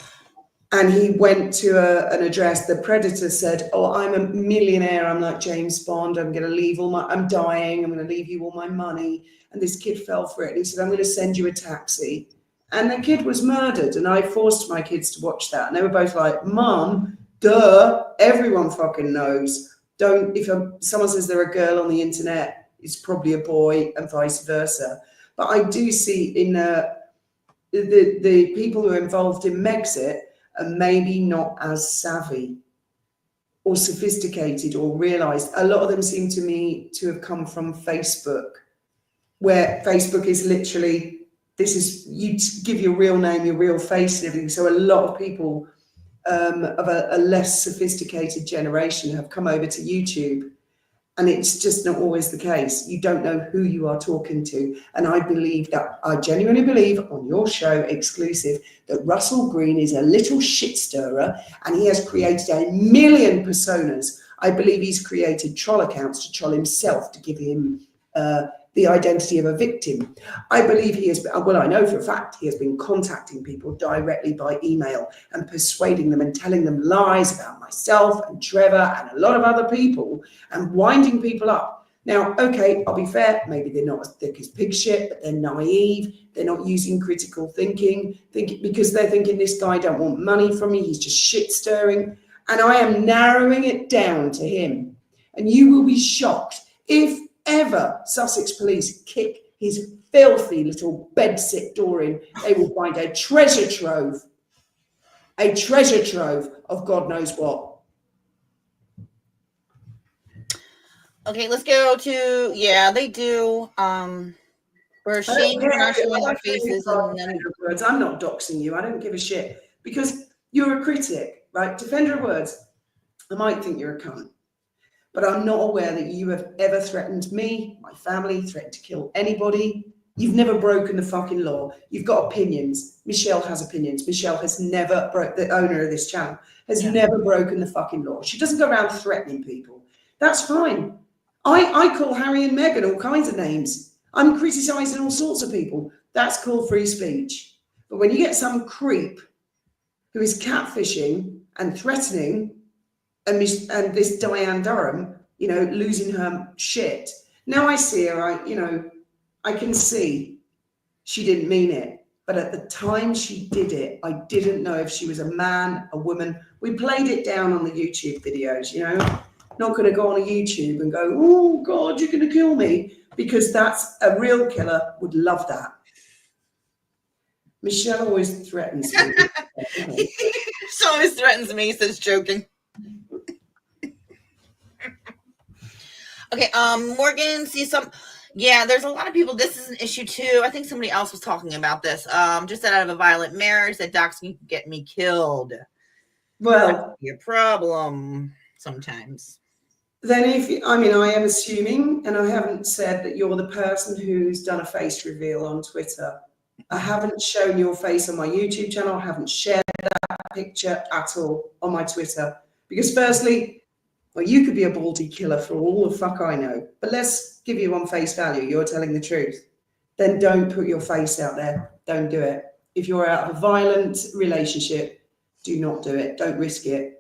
And he went to an address. The predator said, "Oh, I'm a millionaire. I'm like James Bond. I'm going to leave I'm dying. I'm going to leave you all my money." And this kid fell for it. And he said, "I'm going to send you a taxi." And the kid was murdered. And I forced my kids to watch that. And they were both like, "Mom, duh, everyone fucking knows. If someone says they're a girl on the internet, it's probably a boy, and vice versa." But I do see in the people who are involved in Megxit are maybe not as savvy or sophisticated or realized. A lot of them seem to me to have come from Facebook, where Facebook is literally, you give your real name, your real face and everything. So a lot of people of a less sophisticated generation have come over to YouTube, and it's just not always the case. You don't know who you are talking to. And I genuinely believe on your show exclusive that Russell Green is a little shit stirrer, and he has created a million personas. I believe he's created troll accounts to troll himself, to give him the identity of a victim. I believe I know for a fact he has been contacting people directly by email and persuading them and telling them lies about myself and Trevor and a lot of other people and winding people up. Now, okay, I'll be fair, maybe they're not as thick as pig shit, but they're naive. They're not using critical thinking because they're thinking, this guy don't want money from me, he's just shit stirring. And I am narrowing it down to him. And you will be shocked if ever Sussex police kick his filthy little bedsit door in. They will find a treasure trove of God knows what. Okay, let's go to, they do, where shame for not showing their faces. I'm not doxing you. I don't give a shit, because you're a critic, right? Defender of Words. I might think you're a cunt, but I'm not aware that you have ever threatened me, my family, threatened to kill anybody. You've never broken the fucking law. You've got opinions. Michelle has opinions. Michelle has never the owner of this channel, has never broken the fucking law. She doesn't go around threatening people. That's fine. I call Harry and Meghan all kinds of names. I'm criticizing all sorts of people. That's called free speech. But when you get some creep who is catfishing and threatening, and this Diane Durham, you know, losing her shit. Now I see her, I can see she didn't mean it. But at the time she did it, I didn't know if she was a man, a woman. We played it down on the YouTube videos, you know. Not going to go on a YouTube and go, oh, God, you're going to kill me. Because that's a real killer would love that. Michelle always threatens me. She always threatens me, says joking. Okay, Morgan sees some. Yeah, there's a lot of people. This is an issue too. I think somebody else was talking about this. Just out of a violent marriage, that doxing can get me killed. Well, be a problem sometimes. Then I am assuming, and I haven't said that you're the person who's done a face reveal on Twitter. I haven't shown your face on my YouTube channel. I haven't shared that picture at all on my Twitter. Because firstly, well, you could be a baldy killer for all the fuck I know. But let's give you on face value. You're telling the truth. Then don't put your face out there. Don't do it. If you're out of a violent relationship, do not do it. Don't risk it.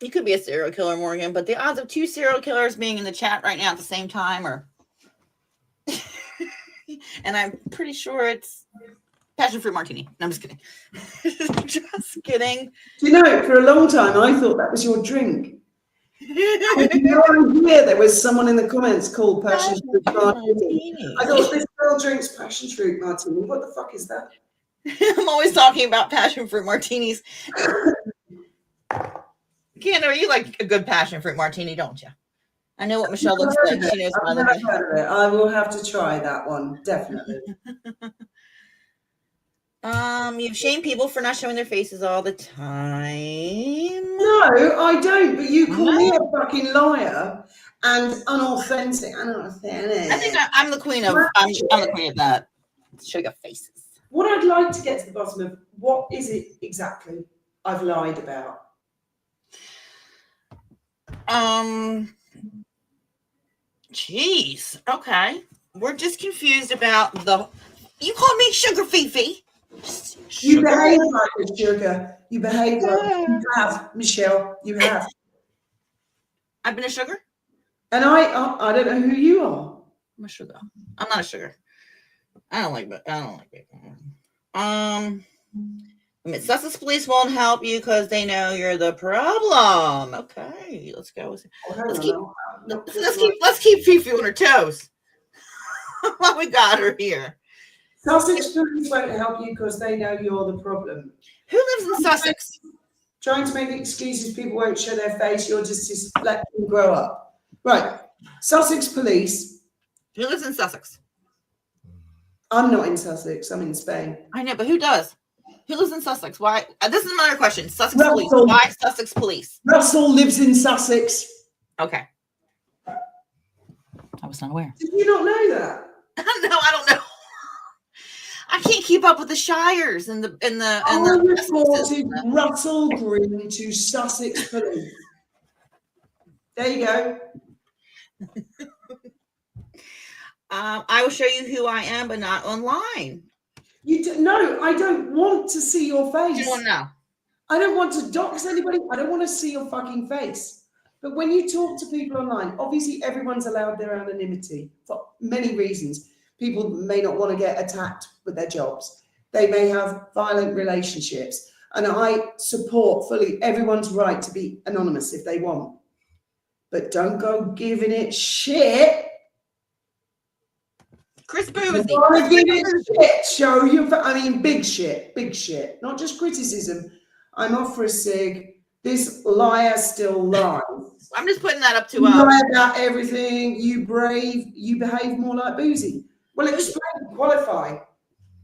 You could be a serial killer, Morgan, but the odds of 2 serial killers being in the chat right now at the same time are... and I'm pretty sure it's passion fruit martini. No, I'm just kidding. Just kidding. Do you know, for a long time, I thought that was your drink. No idea there was someone in the comments called passion fruit martini. I thought, this girl drinks passion fruit martini. What the fuck is that? I'm always talking about passion fruit martinis. Candace, you like a good passion fruit martini, don't you? I know what Michelle looks like. She knows what I look like. I will have to try that one, definitely. You shame people for not showing their faces all the time. No, I don't. But you call me a fucking liar and unauthentic. I think I'm the queen of. I'm the queen of that. Show your faces. What I'd like to get to the bottom of, what is it exactly I've lied about? Jeez. Okay. We're just confused about the. You call me Sugar Fifi. You behave like a sugar. You behave like you have, Michelle. You have. I've been a sugar. And I don't know who you are. I'm a sugar. I'm not a sugar. I don't like Sussex police won't help you because they know you're the problem. Okay, let's go. Let's keep Fifi on her toes. What we got her here? Sussex police won't help you because they know you're the problem. Who lives in Sussex? Trying to make excuses, people won't show their face. You're just let them grow up. Right. Sussex police. Who lives in Sussex? I'm not in Sussex. I'm in Spain. I know, but who does? Who lives in Sussex? Why? This is another question. Sussex Russell. police. Why Sussex police? Russell lives in Sussex. Okay. I was not aware. Did you not know that? No, I don't know. I can't keep up with the shires and the I reported Russell Green to Sussex police. There you go. I will show you who I am, but not online. No, I don't want to see your face. You don't know. I don't want to dox anybody. I don't want to see your fucking face. But when you talk to people online, obviously everyone's allowed their anonymity for many reasons. People may not want to get attacked with their jobs. They may have violent relationships. And I support fully everyone's right to be anonymous if they want. But don't go giving it shit. Chris Boozy. Give it shit. Show you. Big shit. Not just criticism. I'm off for a cig. This liar still lies. I'm just putting that up to you lie about everything. You brave. You behave more like Boozy. Well, explain, qualify.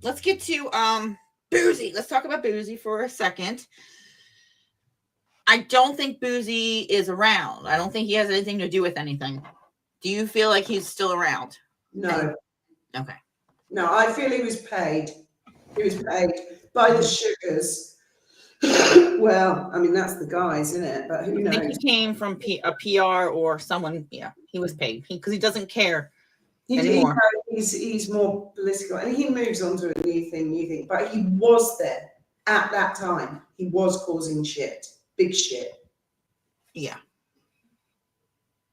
Let's get to Boozy. Let's talk about Boozy for a second. I don't think Boozy is around. I don't think he has anything to do with anything. Do you feel like he's still around? No. Okay. No, I feel he was paid. He was paid by the sugars. Well, that's the guys, isn't it? But who knows? I think he came from a PR or someone. Yeah, he was paid because he doesn't care anymore. he's more political, and he moves on to a new thing. But he was there at that time. He was causing shit, big shit. Yeah.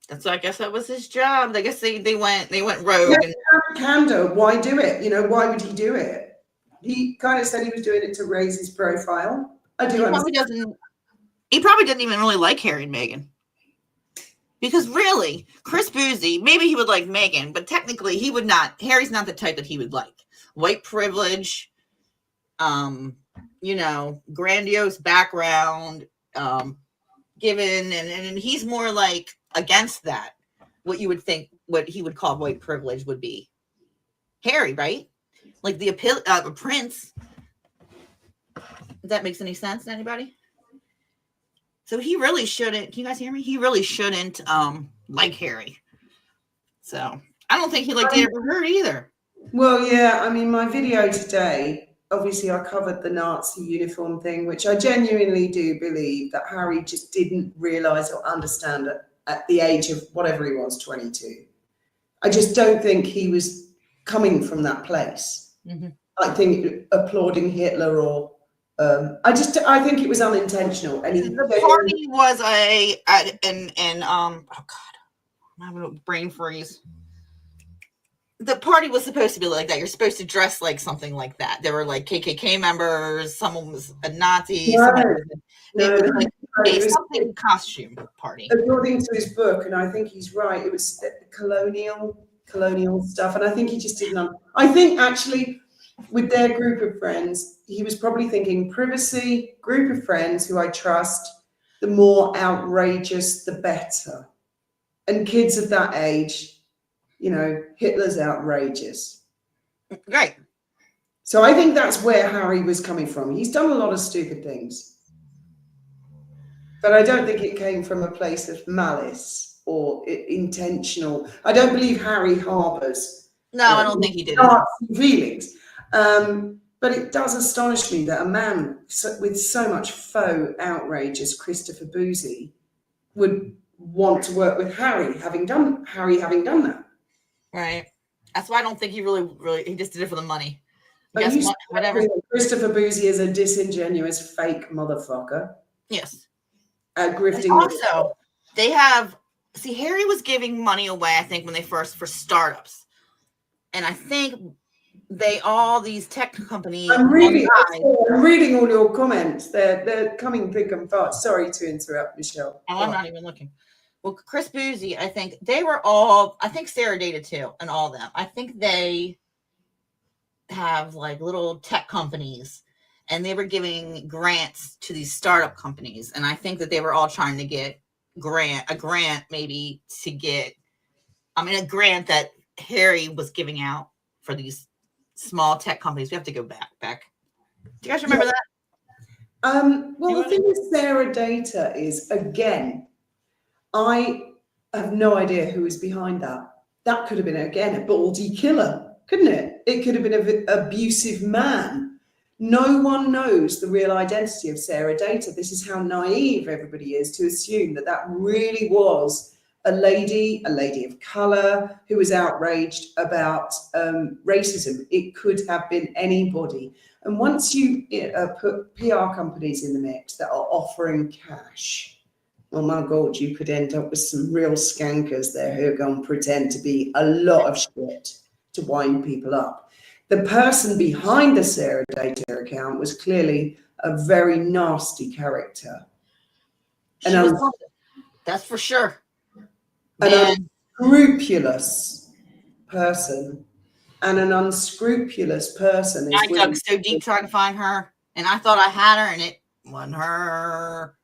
That's, I guess that was his job. I guess they went rogue. Yeah, candor. Why do it? You know, why would he do it? He kind of said he was doing it to raise his profile. I do understand. He probably didn't even really like Harry and Meghan. Because really, Chris Boozy, maybe he would like Meghan, but technically he would not. Harry's not the type that he would like. White privilege, you know, grandiose background, given, and he's more like against that. What you would think, what he would call white privilege would be Harry, right? Like the appeal, a prince. If that makes any sense to anybody? So he really shouldn't. Can you guys hear me? He really shouldn't like Harry. So I don't think he liked Amber Heard either. Well, yeah. I mean, my video today, obviously, I covered the Nazi uniform thing, which I genuinely do believe that Harry just didn't realise or understand at the age of whatever he was, 22. I just don't think he was coming from that place. Mm-hmm. I think applauding Hitler or I think it was unintentional. And the party was oh God, I'm having a brain freeze. The party was supposed to be like that. You're supposed to dress like something like that. There were like KKK members. Someone was a Nazi. It was like something costume party. According to his book, and I think he's right. It was colonial stuff, and I think he just didn't. I think actually, with their group of friends, he was probably thinking privacy, group of friends who I trust. The more outrageous, the better. And kids of that age. You know, Hitler's outrageous. Right. So I think that's where Harry was coming from. He's done a lot of stupid things. But I don't think it came from a place of malice or intentional. I don't believe Harry harbours. No, I don't think he did. Feelings. But it does astonish me that a man with so much faux outrage as Christopher Boozy would want to work with Harry, having done that. Right. That's why I don't think he really he just did it for the money. Yes, whatever. Christopher Boozy is a disingenuous fake motherfucker. Yes. Grifting. Also, Harry was giving money away, I think, when they for startups. And I think these tech companies. I'm reading all your comments. They're coming thick and fast. Sorry to interrupt, Michelle. Oh, I'm not even looking. Well, Chris Boozy, I think they were all, I think Sarah Data too, and all of them. I think they have like little tech companies, and they were giving grants to these startup companies. And I think that they were all trying to get a grant maybe to get, a grant that Harry was giving out for these small tech companies. We have to go back. Do you guys remember that? Well, the thing with Sarah Data is, again, I have no idea who is behind that. That could have been, again, a baldy killer, couldn't it? It could have been an abusive man. No one knows the real identity of Sarah Data. This is how naive everybody is to assume that really was a lady of color who was outraged about racism. It could have been anybody. And once you put PR companies in the mix that are offering cash, oh my God, you could end up with some real skankers there who are going to pretend to be a lot of shit to wind people up. The person behind the Sarah Data account was clearly a very nasty character. That's for sure. An unscrupulous person. And an unscrupulous person is. I dug so deep trying to find her, and I thought I had her, and it wasn't her.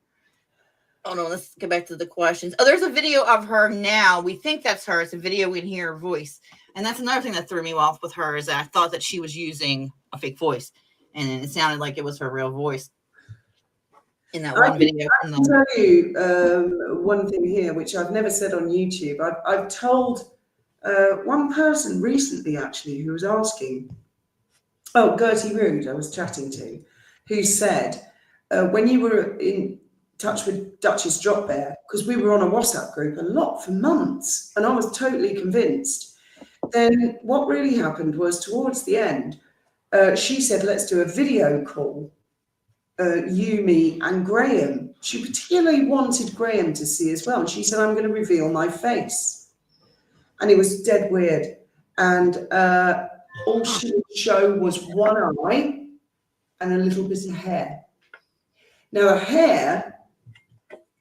Oh no, let's get back to the questions. Oh, there's a video of her now. We think that's her. It's a video. We can hear her voice. And that's another thing that threw me off with her, is that I thought that she was using a fake voice. And it sounded like it was her real voice in that one video. I can tell you one thing here, which I've never said on YouTube. I've told one person recently, actually, who was asking, Gertie Rude, I was chatting to, who said, when you were in touch with Duchess Dropbear, because we were on a WhatsApp group a lot for months, and I was totally convinced then what really happened was towards the end, she said, let's do a video call. You, me, and Graham. She particularly wanted Graham to see as well. And she said, I'm going to reveal my face. And it was dead weird. And all she would show was one eye and a little bit of hair. Now, her hair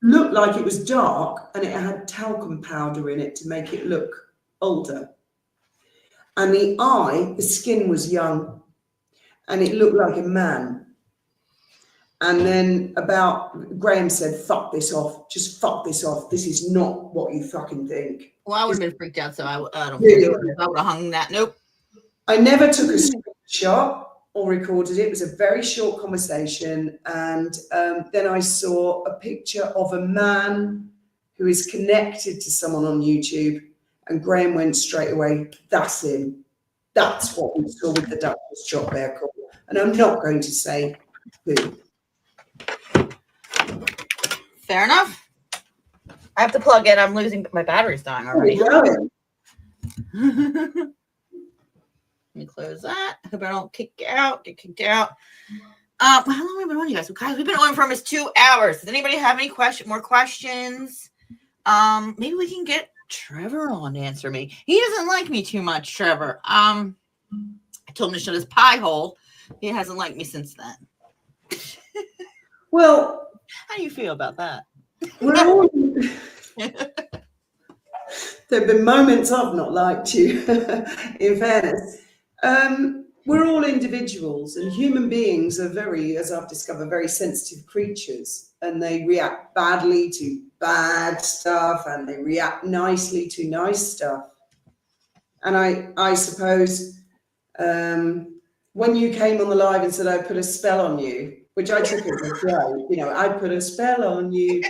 looked like it was dark and it had talcum powder in it to make it look older. And the eye, the skin was young and it looked like a man. And then Graham said, fuck this off. Just fuck this off. This is not what you fucking think. Well, I would have been freaked out, so I don't Yeah, think I would have hung that. Nope. I never took a screenshot or recorded it. It was a very short conversation. And then I saw a picture of a man who is connected to someone on YouTube. And Graham went straight away, that's him. That's what we saw with the Duchess Dropbear call. And I'm not going to say who. Fair enough. I have to plug in. I'm losing. My battery's dying already. Let me close that. Hope I don't get kicked out. How long have we been on, you guys? Guys, we've been on for almost 2 hours. Does anybody have any more questions? Maybe we can get Trevor on to answer me. He doesn't like me too much, Trevor. I told him to shut his pie hole. He hasn't liked me since then. Well, how do you feel about that? We're all there have been moments I've not liked you, in fairness. We're all individuals, and human beings are very, as I've discovered, very sensitive creatures, and they react badly to bad stuff, and they react nicely to nice stuff. And I suppose when you came on the live and said I put a spell on you, which I took as a joke, I put a spell on you.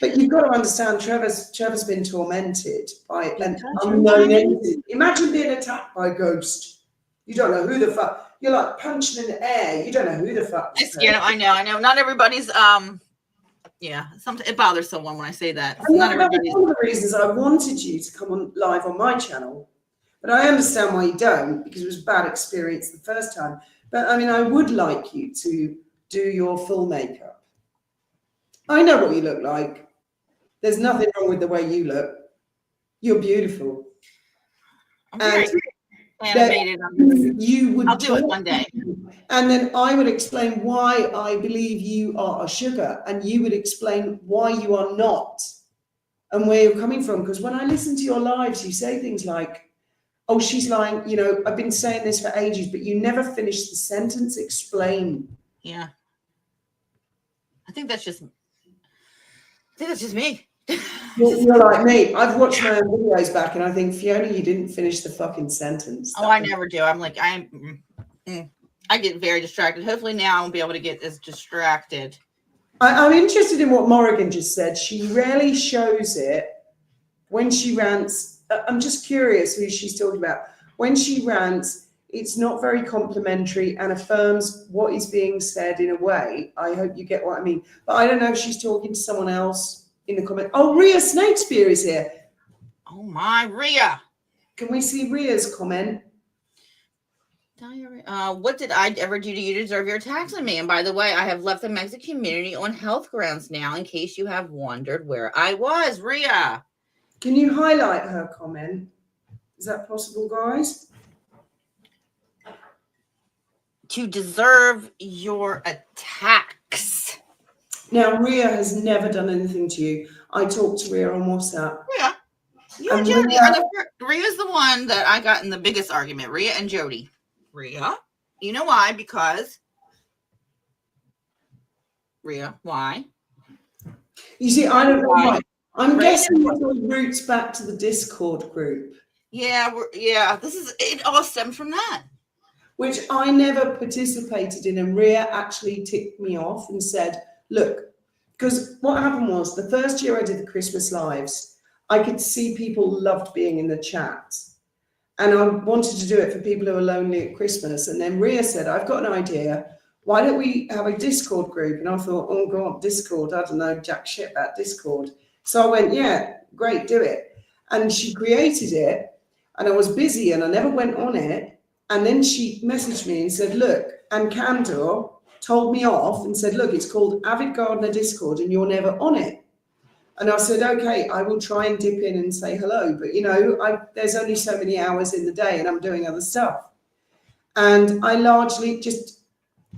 But you've got to understand, Trevor's been tormented by an unknown entity. Imagine being attacked by a ghost. You don't know who the fuck. You're like punching in the air. You don't know who the fuck. I know. Not everybody's. Sometimes it bothers someone when I say that. And that was one of the reasons I wanted you to come on live on my channel. But I understand why you don't, because it was a bad experience the first time. But I mean, I would like you to do your full makeup. I know what you look like. There's nothing wrong with the way you look. You're beautiful. I'm very animated. I'll do it one day. And then I would explain why I believe you are a sugar, and you would explain why you are not, and where you're coming from. Because when I listen to your lives, you say things like, oh, she's lying. I've been saying this for ages, but you never finish the sentence. Explain. Yeah. I think that's just me. You're like me. I've watched my own videos back, and I think, Fiona, you didn't finish the fucking sentence. I never do. I'm like, I get very distracted. Hopefully now I won't be able to get as distracted. I'm interested in what Morrigan just said. She rarely shows it when she rants. I'm just curious who she's talking about. When she rants, it's not very complimentary and affirms what is being said in a way. I hope you get what I mean. But I don't know if she's talking to someone else in the comment. Oh, Rhea Snakespeare is here. Oh my, Rhea. Can we see Rhea's comment? What did I ever do to you to deserve your attacks on me? And by the way, I have left the Mexican community on health grounds now, in case you have wondered where I was, Rhea. Can you highlight her comment? Is that possible, guys? To deserve your attacks. Now, Rhea has never done anything to you. I talked to Rhea on WhatsApp. Rhea, you and Jody Rhea's the one that I got in the biggest argument. Rhea and Jody. Rhea, you know why? Because Rhea, why? You see, I don't know why. I'm guessing it all roots back to the Discord group. Yeah, it all stems from that. Which I never participated in, and Rhea actually ticked me off and said, look, because what happened was the first year I did the Christmas lives, I could see people loved being in the chat. And I wanted to do it for people who are lonely at Christmas. And then Rhea said, I've got an idea. Why don't we have a Discord group? And I thought, oh, God, Discord. I don't know jack shit about Discord. So I went, yeah, great, do it. And she created it. and I was busy and I never went on it. And then she messaged me and said, look, and Candor told me off and said, look, it's called Avid Gardener Discord and you're never on it. And I said, okay, I will try and dip in and say hello. But, you know, there's only so many hours in the day and I'm doing other stuff. And I largely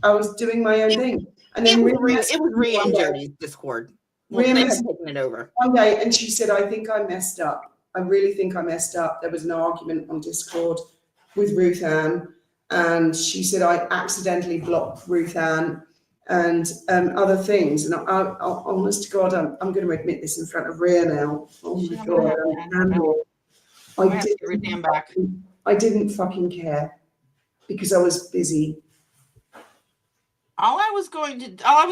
I was doing my own thing. And then it was Rhea and Jody's Discord. Well, they had taken it over. One day, and she said, I think I messed up. I really think I messed up. There was an argument on Discord with Ruth Ann. And she said, I accidentally blocked Ruth Ann and other things. And I honest to God, I'm going to admit this in front of Rhea now. Oh my God. I didn't fucking care because I was busy. All I was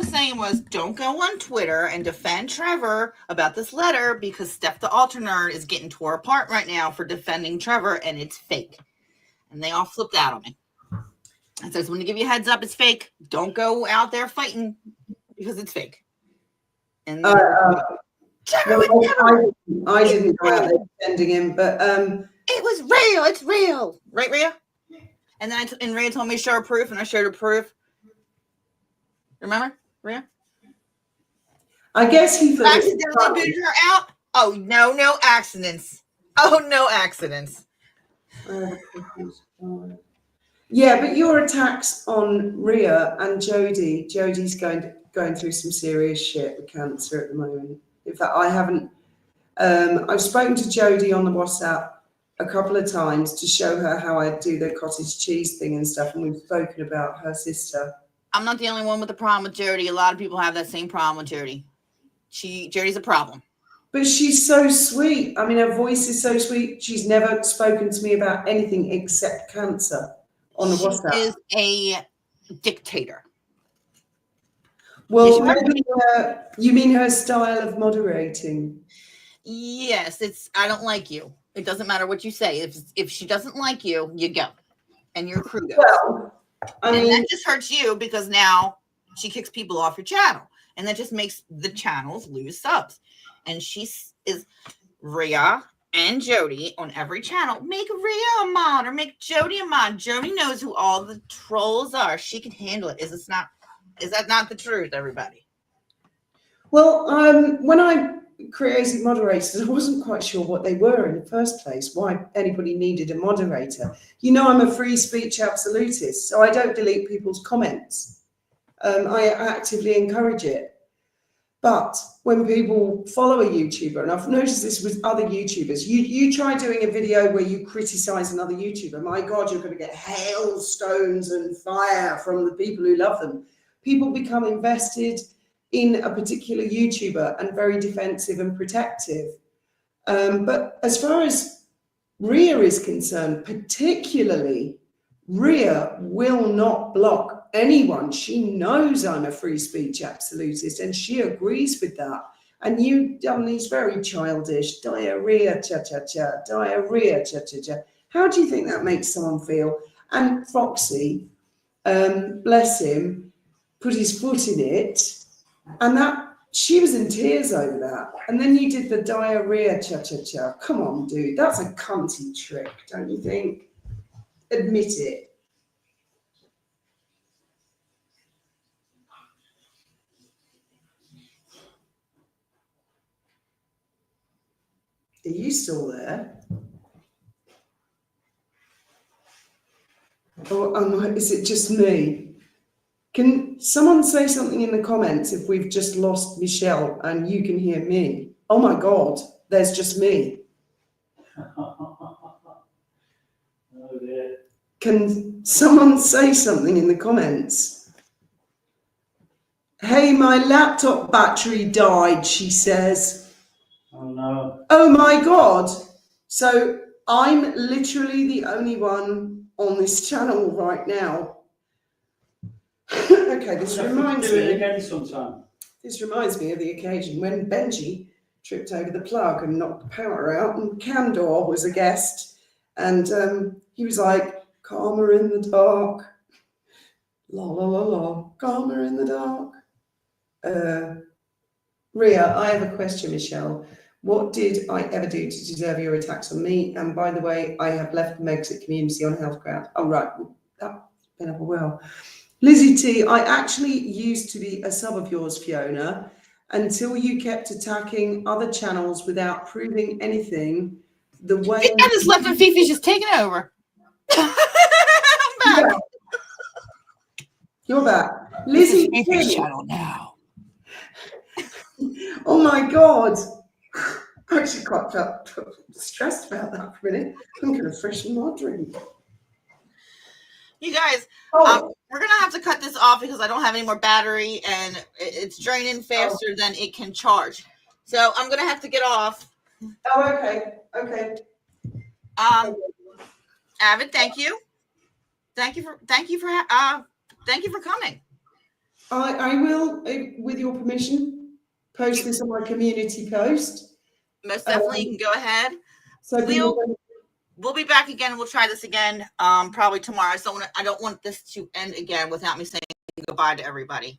saying was don't go on Twitter and defend Trevor about this letter because Steph the Alter Nerd is getting tore apart right now for defending Trevor and it's fake. And they all flipped out on me. I says, when you give you a heads up, it's fake. Don't go out there fighting because it's fake. And then, I didn't go out there defending him, but it was real. It's real, right, Rhea? And then Rhea told me to show her proof, and I showed her proof. Remember, Rhea? I guess he thought accidentally booted her out. Oh no accidents. Oh no accidents. Yeah, but your attacks on Rhea and Jody. Jody's going through some serious shit with cancer at the moment. In fact, I haven't. I've spoken to Jody on the WhatsApp a couple of times to show her how I do the cottage cheese thing and stuff, and we've spoken about her sister. I'm not the only one with the problem with Jody. A lot of people have that same problem with Jody. Jody's a problem. But she's so sweet. I mean, her voice is so sweet. She's never spoken to me about anything except cancer on the WhatsApp. She is a dictator. Well, maybe you mean her style of moderating? Yes, I don't like you. It doesn't matter what you say. If she doesn't like you, you go. And your crew goes. Well, I mean, that just hurts you because now she kicks people off your channel. And that just makes the channels lose subs. And she is Rhea and Jody on every channel. Make Rhea a mod or make Jody a mod. Jody knows who all the trolls are. She can handle it. Is that not the truth, everybody? Well, when I created moderators, I wasn't quite sure what they were in the first place, why anybody needed a moderator. You know, I'm a free speech absolutist, so I don't delete people's comments. I actively encourage it. But when people follow a YouTuber, and I've noticed this with other YouTubers, you try doing a video where you criticize another YouTuber. My God, you're going to get hailstones and fire from the people who love them. People become invested in a particular YouTuber and very defensive and protective. But as far as Rhea is concerned, particularly, Rhea will not block anyone. She knows I'm a free speech absolutist and she agrees with that. And you've done these very childish diarrhea, cha-cha-cha, diarrhea, cha-cha-cha. How do you think that makes someone feel? And Foxy, bless him, put his foot in it, and that she was in tears over that. And then you did the diarrhea, cha-cha-cha. Come on, dude, that's a cunty trick, don't you think? Admit it. Are you still there? Or is it just me? Can someone say something in the comments if we've just lost Michelle and you can hear me? Oh my God, there's just me. Can someone say something in the comments? Hey, my laptop battery died, she says. Oh no. Oh my God. So I'm literally the only one on this channel right now. Okay, this reminds do me. it again sometime. This reminds me of the occasion when Benji tripped over the plug and knocked the power out, and Candor was a guest, and he was like, "Calmer in the dark, la la la la, calmer in the dark." Rhea, I have a question, Michelle. What did I ever do to deserve your attacks on me? And by the way, I have left the Megxit community on health ground. Oh, right. Well, that's been a while. Lizzie T, I actually used to be a sub of yours, Fiona, until you kept attacking other channels without proving anything. The way I just left and Fifi's just taking over. I'm back. Yeah. You're back. This is Lizzie Fifi's T. channel now. Oh my God. I actually quite felt stressed about that for a minute. I'm going to freshen my drink. You guys, Oh, we're going to have to cut this off because I don't have any more battery and it's draining faster than it can charge. So I'm going to have to get off. oh, okay. Okay. Avid, thank you. Thank you for coming. I will, with your permission, post this on my community post. Most definitely, you can go ahead. So We'll be back again. We'll try this again, probably tomorrow. I don't want this to end again without me saying goodbye to everybody.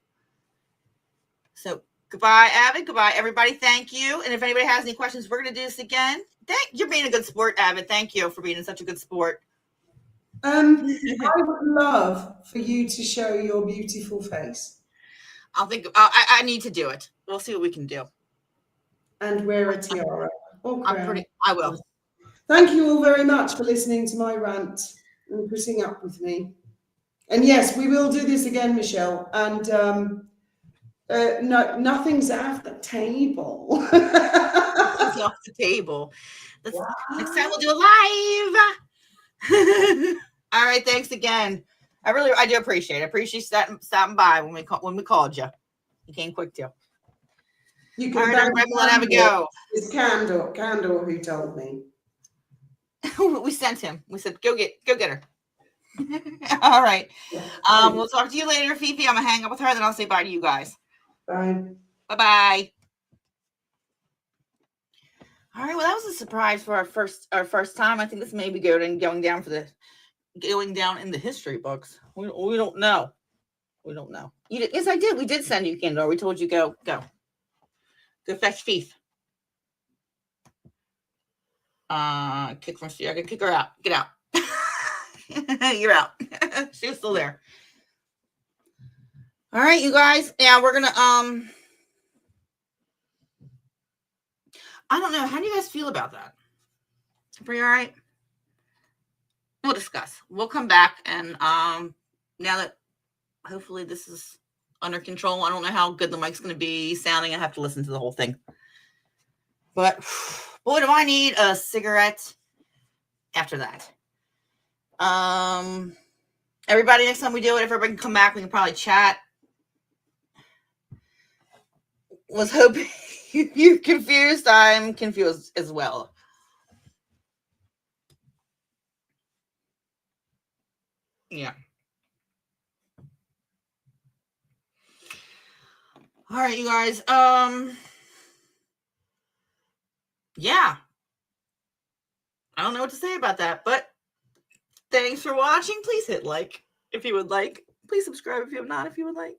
So goodbye, Avid. Goodbye, everybody. Thank you. And if anybody has any questions, we're going to do this again. You're being a good sport, Avid. Thank you for being such a good sport. I would love for you to show your beautiful face. I need to do it. We'll see what we can do. And wear a tiara. I will. Thank you all very much for listening to my rant and putting up with me. And yes, we will do this again, Michelle. And no, nothing's off the table. Nothing's off the table. Next time we'll do a live. All right, thanks again. I do appreciate it. I appreciate stopping by when we called you. You came quick too. You can all right, everybody, we'll have a go. It's Candor who told me. We sent him. We said, go get her. All right. We'll talk to you later, Fifi. I'm gonna hang up with her, then I'll say bye to you guys. Bye. Bye-bye. All right. Well, that was a surprise for our first time. I think this may be going down in the history books. We don't know. We don't know. Yes, I did. We did send you Candor. We told you go fetch Fifi. Kick from I can kick her out. Get out. You're out. She's still there. All right, you guys. Yeah, we're gonna I don't know. How do you guys feel about that? Pretty all right? We'll discuss. We'll come back and now that hopefully this is under control. I don't know how good the mic's gonna be sounding. I have to listen to the whole thing. But boy, do I need a cigarette after that. Everybody, next time we do it, if everybody can come back, we can probably chat. Was hoping you're confused. I'm confused as well. Yeah. All right, you guys. Yeah. I don't know what to say about that, but thanks for watching. Please hit like if you would like. Please subscribe if you have not, if you would like.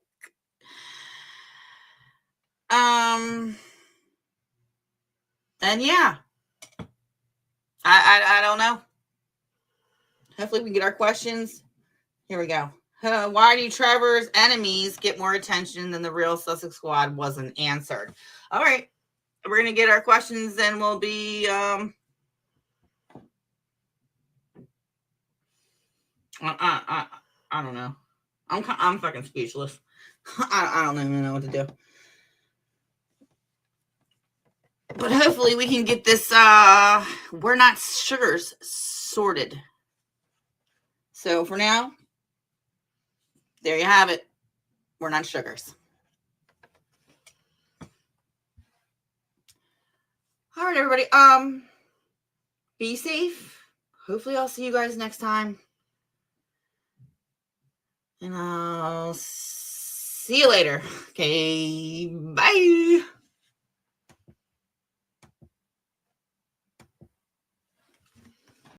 And yeah. I don't know. Hopefully we can get our questions. Here we go. Why do Trevor's enemies get more attention than the real Sussex Squad wasn't answered? All right. We're going to get our questions and we'll be I don't know. I'm fucking speechless. I don't even know what to do. But hopefully we can get this we're not sugars sorted. So for now, there you have it. We're not sugars. All right, everybody. Be safe. Hopefully I'll see you guys next time. And I'll see you later. Okay, bye.